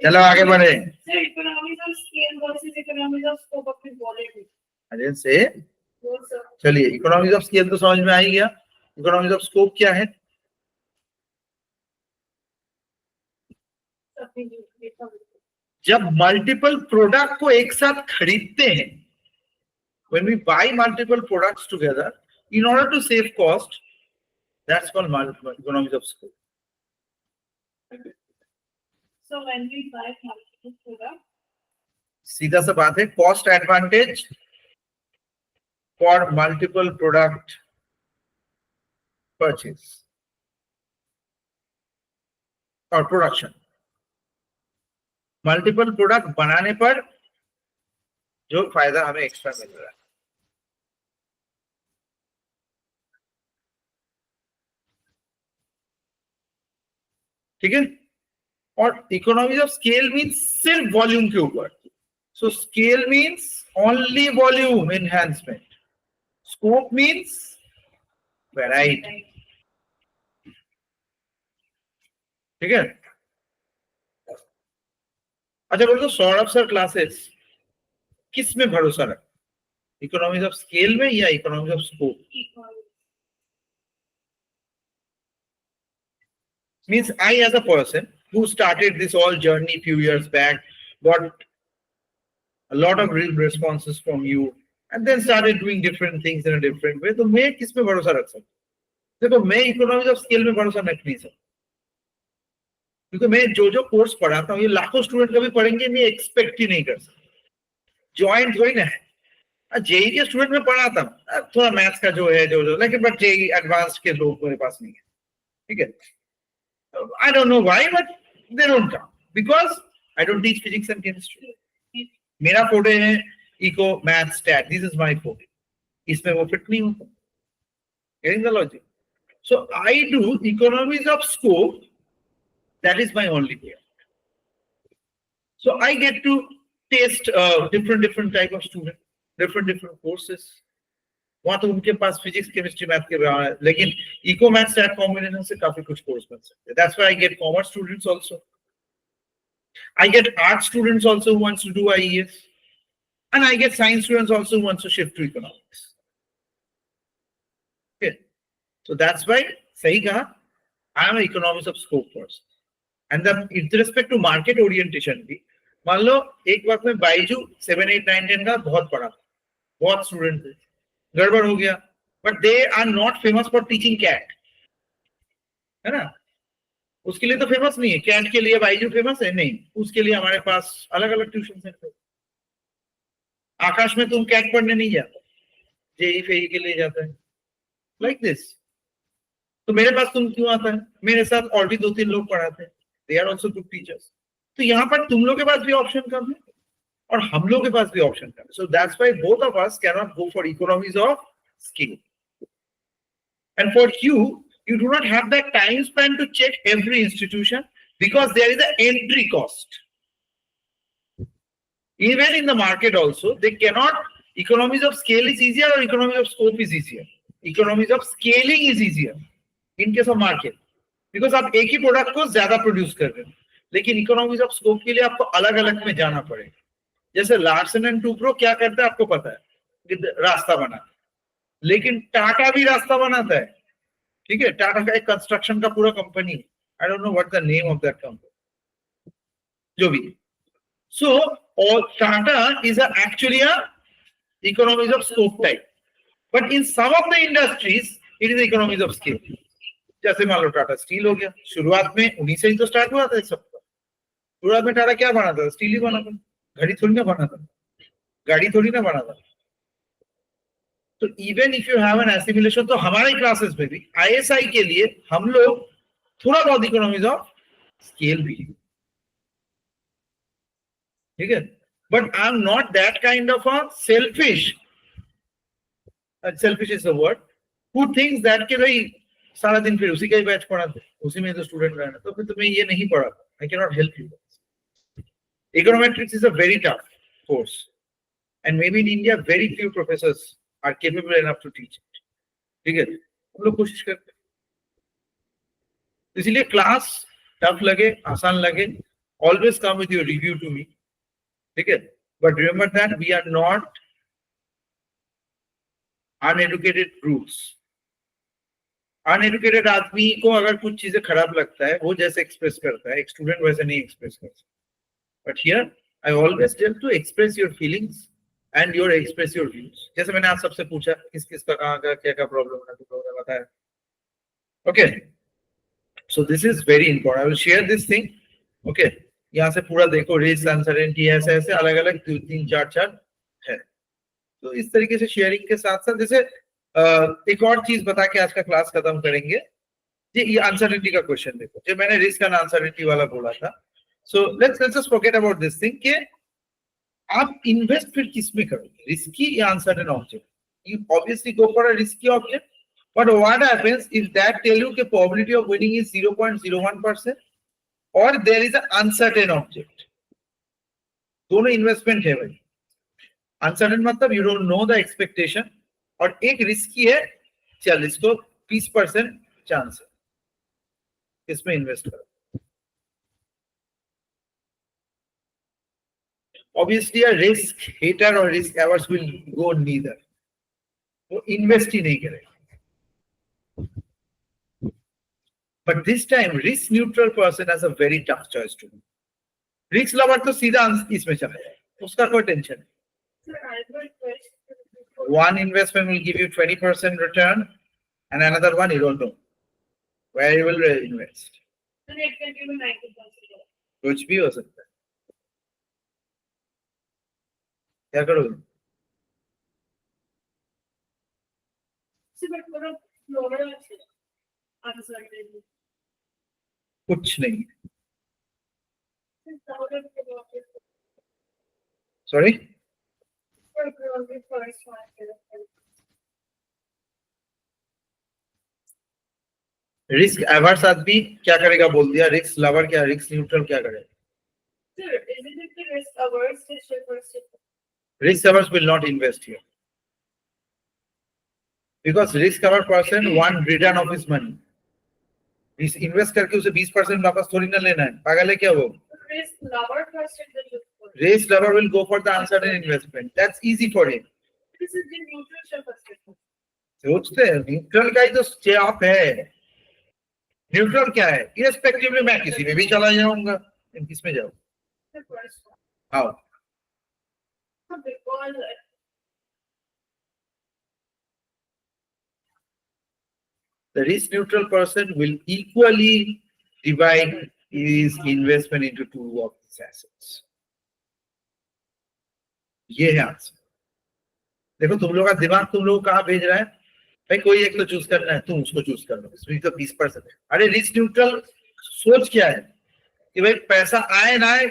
चलो आगे बढ़े। Sir, economics of scale versus economies of scope अपनी wallet. अरे से वो sir. चलिए इकोनॉमिक्स ऑफ स्केल तो समझ में आ ही गया. इकोनॉमिक्स ऑफ स्कोप क्या है? जब मल्टीपल प्रोडक्ट को एक साथ खरीदते हैं, when we buy multiple products together in order to save cost, that's called economies of scope. So when we buy multiple products, सीधा सा बात है, cost advantage for multiple product purchase और प्रोडक्शन. मल्टीपल प्रोडक्ट बनाने पर जो फायदा हमें एक्स्ट्रा मिल रहा है. ठीक है. और इकोनॉमीज ऑफ स्केल मीन्स सिर्फ वॉल्यूम के ऊपर. So scale means only volume enhancement. Scope means variety. ठीक है. अच्छा बोलो, सौरभ सर क्लासेस किस में भरोसा रख, इकोनॉमीज ऑफ स्केल में या economies of scope? Means I as a person who started this all journey few years back got a lot of real responses from you and then started doing different things in a different way. तो मैं किस में भरोसा रख सकता? देखो मैं economies of scale में भरोसा रख नहीं सकता, क्योंकि मैं जो कोर्स पढ़ाता हूँ ये लाखों स्टूडेंट कभी पढ़ेंगे, मैं एक्सपेक्ट ही नहीं कर सकता. ज्वाइंट थोड़ी ना है. जेई के स्टूडेंट में पढ़ाता हूँ, थोड़ा मैथ्स का जो है जो लेकिन बट जेई एडवांस के लोग मेरे पास नहीं है. ठीक है. I don't know why, but they don't come because I don't teach physics and chemistry. मेरा फोटे है eco math stat. This is my forte. इसमें वो फिट नहीं होता. Getting the logic? So I do economies of scope. That is my only way. So I get to taste different type of student, different courses. वहां तो उनके पास physics chemistry math के रहा है, लेकिन इको मैथ स्टैट कॉम्बिनेशन से काफी कुछ कोर्स बन सकते हैं. That's why I get commerce students also. I get art students also who wants to do IES, and I get science students also who wants to shift to economics. Okay. So that's why सही कहा, I am economics of scope person. And the with respect to market orientation भी, मान लो एक वक्त में बाइजू 7 8 9 10 का बहुत पढ़ा, बहुत स्टूडेंट थे, गड़बड़ हो गया, but they are not famous for teaching CAT, है ना. उसके लिए तो फेमस नहीं है. कैट के लिए बाइजू फेमस है नहीं, उसके लिए हमारे पास अलग अलग ट्यूशन सेंटर. आकाश में तुम कैट पढ़ने नहीं जाते, जेई फेई के लिए जाता है, लाइक दिस. तो मेरे पास तुम क्यों आता है? मेरे साथ और भी 2-3 लोग पढ़ाते हैं, they are also good teachers. तो यहाँ पर तुम लोग के पास भी ऑप्शन कम है और हम लोग के पास भी ऑप्शन कम है. सो that's why both of us can not go for economies of scale. And for you do not have that time span to check every institution because there is an entry cost. Even in the market also, they cannot, economies of scale is easier or economies of scope is easier. Economies of scaling is easier in case of market because आप एक ही product को ज्यादा produce कर रहे हैं, लेकिन economies of scope के लिए आपको अलग अलग में जाना पड़ेगा. जैसे लार्सन एंड टुब्रो क्या करता है आपको पता है, रास्ता बनाता है, लेकिन टाटा भी रास्ता बनाता है. ठीक है. टाटा का एक कंस्ट्रक्शन का पूरा कंपनी है, I don't know what the name of that company, जो भी. सो और Tata is actually a economies of scope type, but in some of the industries it is economies of scale. जैसे मान लो टाटा स्टील हो गया, शुरुआत में उन्हीं से ही तो स्टार्ट हुआ था सब. शुरुआत में टाटा क्या बनाता था? स्टील ही बनाता था, घड़ी थोड़ी ना बनाता, गाड़ी थोड़ी ना बनाता. तो even if you have an assimilation, तो हमारे क्लासेस में भी आईएसआई के लिए हम लोग थोड़ा बहुत इकोनॉमीज ऑफ स्केल भी. ठीक है. But I am not that kind of a selfish is the word, who thinks that कि भाई सारा दिन फिर उसी का ही बैच पढ़ाते, उसी में तो स्टूडेंट रहना, तो फिर तुम्हें ये नहीं पढ़ा. I can not help you. Econometrics is a very tough course, and maybe in India very few professors are capable enough to teach it. ठीक है. हम लोग कोशिश करते हैं, इसलिए क्लास टफ लगे आसान लगे, always come with your review to me. ठीक है. but remember that we are not uneducated brutes. Uneducated आदमी को अगर कुछ चीजें खराब लगता है वो जैसे एक्सप्रेस करता है, एक स्टूडेंट वैसे नहीं एक्सप्रेस करता. But here I always tell to express your feelings and your express your views. जैसे मैंने आप सबसे पूछा किस किस का कहाँ का क्या क्या प्रॉब्लम है, तो मैंने बताया. Okay, so this is very important. I will share this thing. Okay, यहाँ से पूरा देखो, रिस्क, अनसर्टेनिटी, ऐसे ऐसे अलग अलग 3 4 है. तो इस तरीके से शेयरिंग के साथ साथ जैसे एक और चीज बता के आज का क्लास खत्म करेंगे. ये अनसर्टेनिटी का क्वेश्चन देखो, जो मैंने रिस्क एंड अनसर्टेनिटी वाला बोला था. So let's just forget about this thing कि आप इन्वेस्ट फिर किस में करोगे, रिस्की या uncertain object. You obviously go for a risky object. But what happens if that tell you कि प्रोबेबिलिटी ऑफ विनिंग इज 0.01% और there is a uncertain object. दोनों इन्वेस्टमेंट है भाई. अनसर्टेन मतलब you don't know the expectation, और एक risky है, चल इसको 20% चांस है, इसमें इन्वेस्ट करो. Obviously a risk hater or risk averse will go neither. वो इन्वेस्ट ही नहीं करेगा. But this time risk neutral person has a very tough choice to make. Risk lover तो सीधा इसमें चला जाए, उसका कोई टेंशन नहीं. Sir, I have a question. One investment will give you 20% return and another one you don't know where you will invest. Then it can give me 90%. कुछ भी हो सकता है. क्या करोगे? See, but for a lower uncertainty. कुछ नहीं. Since how does it work? Sorry? For the first one. Risk averse आदमी क्या करेगा बोल दिया. रिस्क लवर क्या, रिस्क न्यूट्रल क्या करेगा? Sir, isn't it the risk averse to first? Risk averse will not invest here because risk averse person want return of his money. इस invest करके उसे 20% वापस थोड़ी ना लेना है, पागल है क्या वो? Risk lower first and then look. Risk lover will go for the uncertain investment. That's easy for him. This is the neutral first. सोचते हैं न्यूट्रल का ही तो स्टेप है. न्यूट्रल क्या है? इरेस्पेक्टिवली मैं किसी में भी चला जाऊंगा. किस में जाऊं? The first one. How? Because The risk neutral person will equally divide his investment into 2 of these assets. ये है आंसर. देखो तुम लोग का दिमाग तुम लोग कहाँ भेज रहा है भाई, कोई एक तो चूज करना है, तुम उसको चूज कर लो. इसमें तो 20% है. अरे रिस्क न्यूट्रल सोच क्या है कि भाई पैसा आए ना आए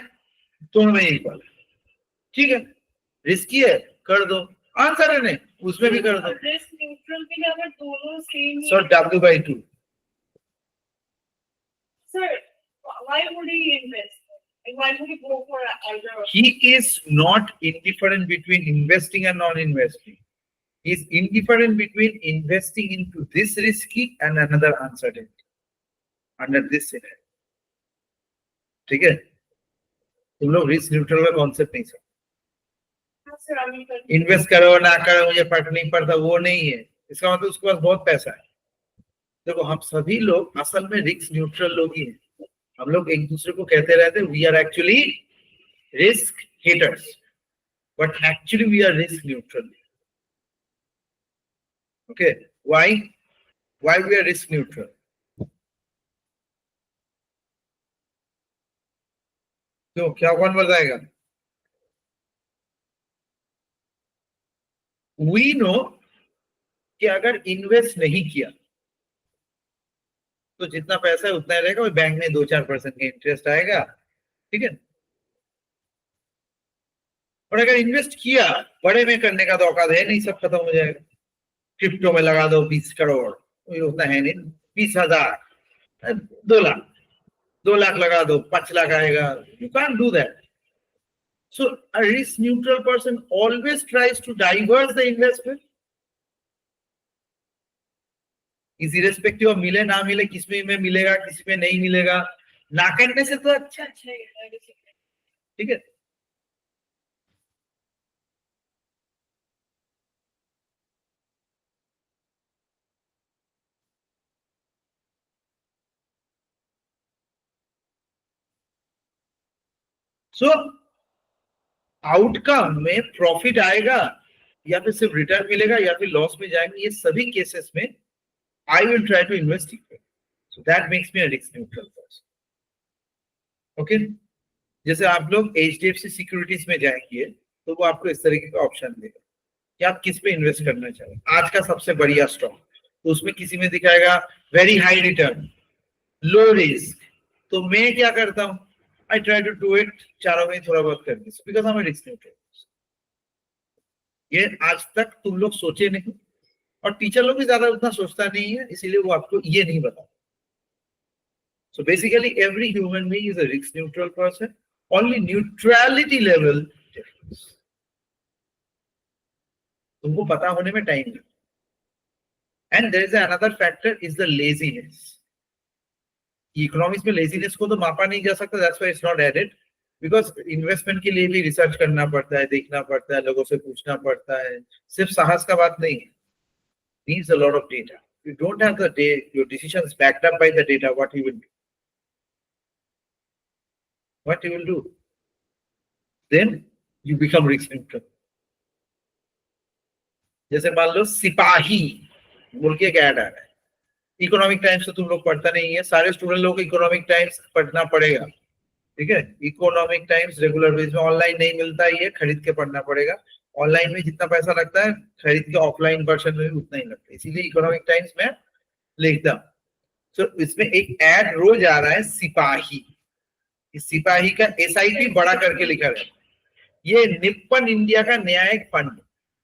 दोनों में इक्वल है. ठीक है, रिस्की है कर दो, आंसर है नहीं उसमें भी कर दो. risk neutral के लिए अगर दोनों same So W/2. Sir, why would he invest? And why would he go for either? He is not indifferent between investing and non-investing. He is indifferent between investing into this risky and another uncertainty under this scenario. ठीक है, तुम लोग risk neutral का concept नहीं समझ. Sir, I mean, invest करो ना करो मुझे फर्क नहीं पड़ता, वो नहीं है. इसका मतलब उसके पास बहुत पैसा है. देखो हम सभी लोग असल में रिस्क न्यूट्रल लोग ही हैं. हम लोग एक दूसरे को कहते रहते हैं we are actually risk haters, but actually we are risk neutral. Okay, why we are risk neutral? तो क्या कौन बताएगा? वी नो कि अगर इन्वेस्ट नहीं किया तो जितना पैसा है उतना ही रहेगा, और बैंक में 2-4% का इंटरेस्ट आएगा. ठीक है, और अगर इन्वेस्ट किया बड़े में करने का तो औकात है नहीं, सब खत्म हो जाएगा. क्रिप्टो में लगा दो 20 करोड़, उतना है नहीं. 20,000, 2 लाख, 2 लाख लगा दो 5 लाख आएगा. You can't do that. So a risk neutral person always tries to diverse the investment. Is irrespective of मिले ना मिले, किसमें में मिलेगा किसी में नहीं मिलेगा, ना करने से तो अच्छा. ठीक है, सो आउटकम में प्रॉफिट आएगा या फिर सिर्फ रिटर्न मिलेगा या फिर लॉस में जाएंगे, ये सभी केसेस में I will try to invest equity. So that makes me a risk neutral person. Okay, जैसे आप लोग HDFC सिक्योरिटीज में जाएंगे तो वो आपको इस तरीके का ऑप्शन देगा कि आप किस पे इन्वेस्ट करना चाहें. आज का सबसे बढ़िया स्टॉक, तो उसमें किसी में दिखाएगा very high return, low risk. तो मैं क्या करता हूं, I try to do it चारों में थोड़ा बहुत करके, because I am risk neutral. ये आज तक तुम लोग सोचे नहीं और टीचर लोग भी ज्यादा उतना सोचता नहीं है, इसीलिए वो आपको ये नहीं बता. So basically every human being is a risk neutral person. Only neutrality level difference. तुमको पता होने में टाइम लगता. And there is another factor is the laziness. Economics में लेजीनेस को तो मापा नहीं जा सकता, that's why it's not added. Because investment के लिए भी रिसर्च करना पड़ता है, देखना पड़ता है, लोगों से पूछना पड़ता है. सिर्फ साहस का बात नहीं है. Needs a lot of data. If you don't have the data, your decisions backed up by the data, what you will do? What you will do? Then you become risk neutral. जैसे मान लो सिपाही बोल के एक add आ रहा है. Economic times तो तुम लोग पढ़ता नहीं है, सारे स्टूडेंट लोग को इकोनॉमिक टाइम्स पढ़ना पड़ेगा. ठीक है, इकोनॉमिक टाइम्स रेगुलर बेस में ऑनलाइन नहीं मिलता है, ये खरीद के पढ़ना पड़ेगा. ऑनलाइन में जितना पैसा लगता है खरीद के ऑफलाइन वर्जन में भी उतना ही लगता है, इसीलिए इकोनॉमिक टाइम्स में लिखता हूं. तो इसमें एक ऐड रोज आ रहा है सिपाही. इस सिपाही का SIP बड़ा करके लिखा है. ये निप्पन इंडिया का नया एक फंड,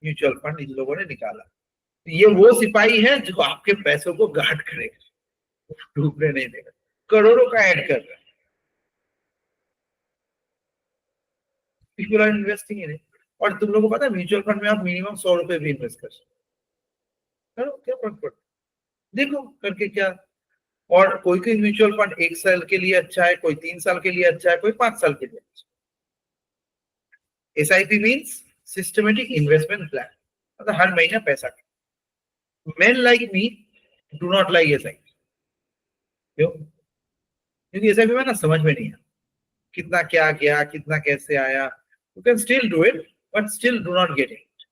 म्यूचुअल फंड इन लोगों ने निकाला. ये वो सिपाही है जो आपके पैसों को गार्ड करेगा, डूबने नहीं देगा. करोड़ों का ऐड कर रहा है. People are investing in it. और तुम लोगों को पता है म्यूचुअल फंड में आप मिनिमम 100 रुपए भी इन्वेस्ट कर सकते. करो, क्या फर्क पड़ता है, देखो करके क्या. और कोई कोई म्यूचुअल फंड 1 साल के लिए अच्छा है, कोई 3 साल के लिए अच्छा है, कोई 5 साल के लिए अच्छा है. SIP means systematic investment plan, मतलब हर महीना पैसा. Men like me do not like SIP. क्यों? क्योंकि SIP में ना समझ में नहीं है कितना क्या गया, कितना कैसे आया. You can still do it, but still do not get it.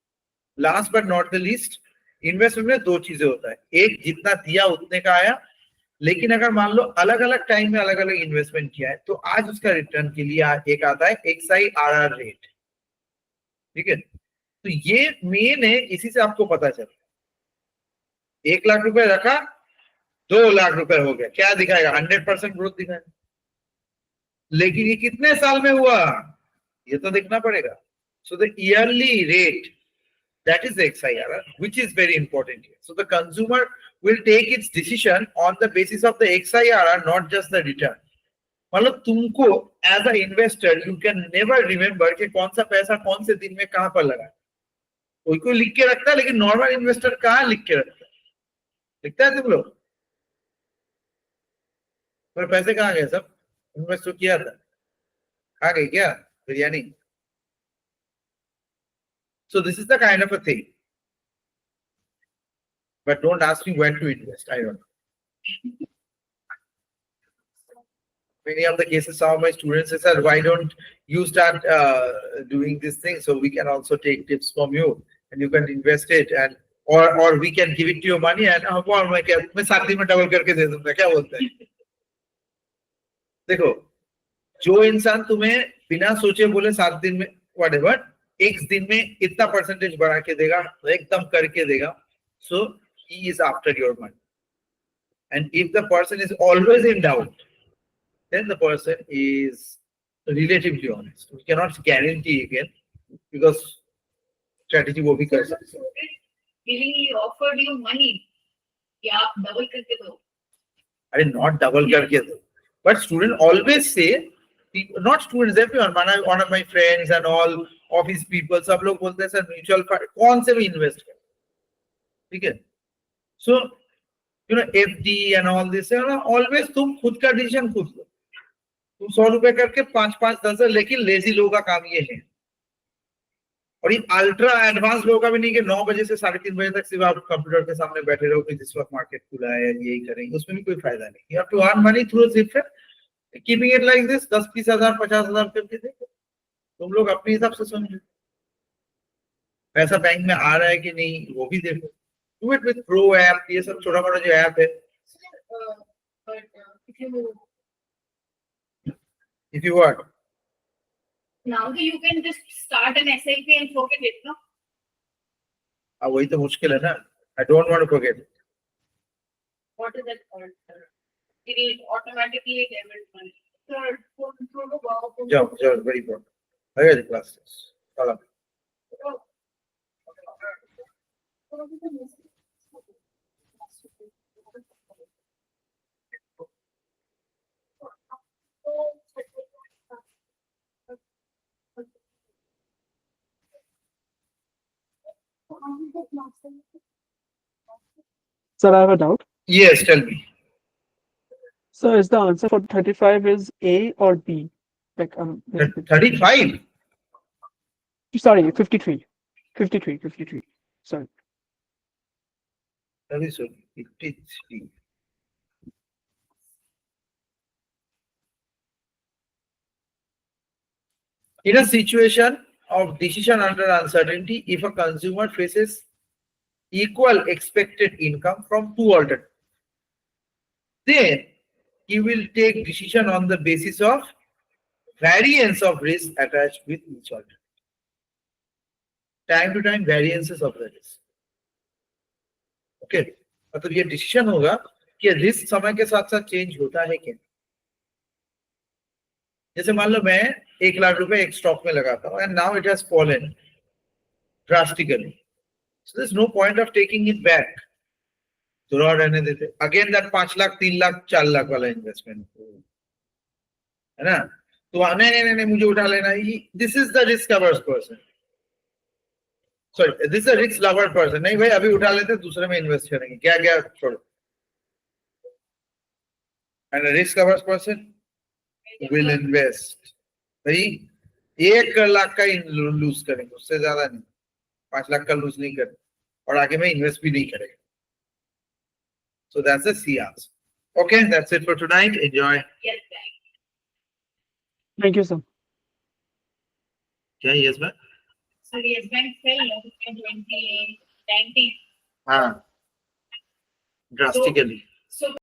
Last but not the least, investment में 2 चीजें होता है. एक, जितना दिया उतने का आया. लेकिन अगर मान लो अलग अलग टाइम में अलग अलग इन्वेस्टमेंट किया है तो आज उसका रिटर्न के लिए एक आता है XIRR रेट. ठीक है, तो ये मेन है, इसी से आपको पता चला. 1 लाख रुपए रखा, 2 लाख रुपए हो गया, क्या दिखाएगा? 100% ग्रोथ दिखाएगा. लेकिन ये कितने साल में हुआ ये तो देखना पड़ेगा. So the yearly rate, that is the XIRR, which is very important here. So the consumer will take its decision on the basis of the XIRR, not just the return. मतलब तुमको as a investor you can never remember कि कौन सा पैसा कौन से दिन में कहां पर लगा. कोई कोई लिख के रखता है, लेकिन नॉर्मल इन्वेस्टर कहां लिख के रखता है? लिखता है तुम लोग? पर पैसे कहां गए? सब इन्वेस्ट तो किया था, खा गए क्या biryani? So this is the kind of a thing. But don't ask me when to invest. I don't know. Many of the cases, some of my students say, "Sir, why don't you start doing this thing so we can also take tips from you and you can invest it and or we can give it to your money and मैं 7 दिन में double करके दे दूंगा." क्या बोलते हैं? देखो, जो इंसान तुम्हें बिना सोचे बोले 7 दिन में whatever, एक दिन में इतना परसेंटेज बढ़ा के देगा, एकदम करके देगा, so he is after your money. And if the person is always in doubt, then the person is relatively honest. We cannot guarantee again because strategy वो भी कर सकते हैं. He offered you money, कि आप डबल करके दो. अरे not double करके दो, but student always say, not students, everyone, one of my friends and all office people, सब लोग बोलते हैं सर म्यूचुअल फंड कौन से भी इन्वेस्ट करें. ठीक है, so you know FD and all this, always तुम खुद का डिसीजन खुद लो. तुम 100 रुपए करके 5-5, 10, लेकिन लेजी लोगों का काम ये है. और ये अल्ट्रा एडवांस लोगों का भी नहीं कि 9 बजे से 3:30 बजे तक सिर्फ आप कंप्यूटर के सामने बैठे रहो कि जिस वक्त मार्केट खुला है यही करेंगे, उसमें भी कोई फायदा नहीं. You have to earn money through different, keeping it like this, 10, 20 हजार, 50 हजार करके देखो. तुम लोग अपने हिसाब से समझो, पैसा बैंक में आ रहा है कि नहीं वो भी देखो। Do it with pro app, ये सब छोटा मोटा जो ऐप है। But if you want, now you can just start an SIP and forget it, no? वही तो मुश्किल है ना। I don't want to forget. What is that called? It is automatically debit money. Sir, जाओ जाओ, very good, very classes चलो। Sir, I have a doubt. Yes, tell me. So is the answer for 35 is A or B? Like 35? sorry, 53. 53. Sorry. That is 53. In a situation of decision under uncertainty, if a consumer faces equal expected income from two alternatives, then he will take decision on the basis of variance of risk attached with each alternative. Time to time variances of the risk. Okay, मतलब ये decision होगा कि risk समय के साथ साथ change होता है क्या। जैसे मान लो मैं 1 लाख रुपए एक स्टॉक में लगाता हूं and now it has fallen drastically, so there's no point of taking it back, थोड़ा और रहने देते। अगेन दैट 5 लाख 3 लाख 4 लाख वाला इन्वेस्टमेंट है ना, तो नहीं मुझे उठा लेना। This is the risk averse person, sorry this is a risk lover person. नहीं भाई अभी उठा लेते दूसरे में इन्वेस्ट करेंगे, क्या छोड़ो। And risk averse person will invest, भाई 1 लाख का लूज करेंगे, उससे ज्यादा नहीं, 5 लाख का लूज नहीं करेंगे और आगे में इन्वेस्ट भी नहीं करेंगे। So that's the C answer. Okay, that's it for tonight. Enjoy. Yes, bank. Thank you, sir. क्या yes ma'am? So yes, bank fell in 2019. हाँ, drastically. So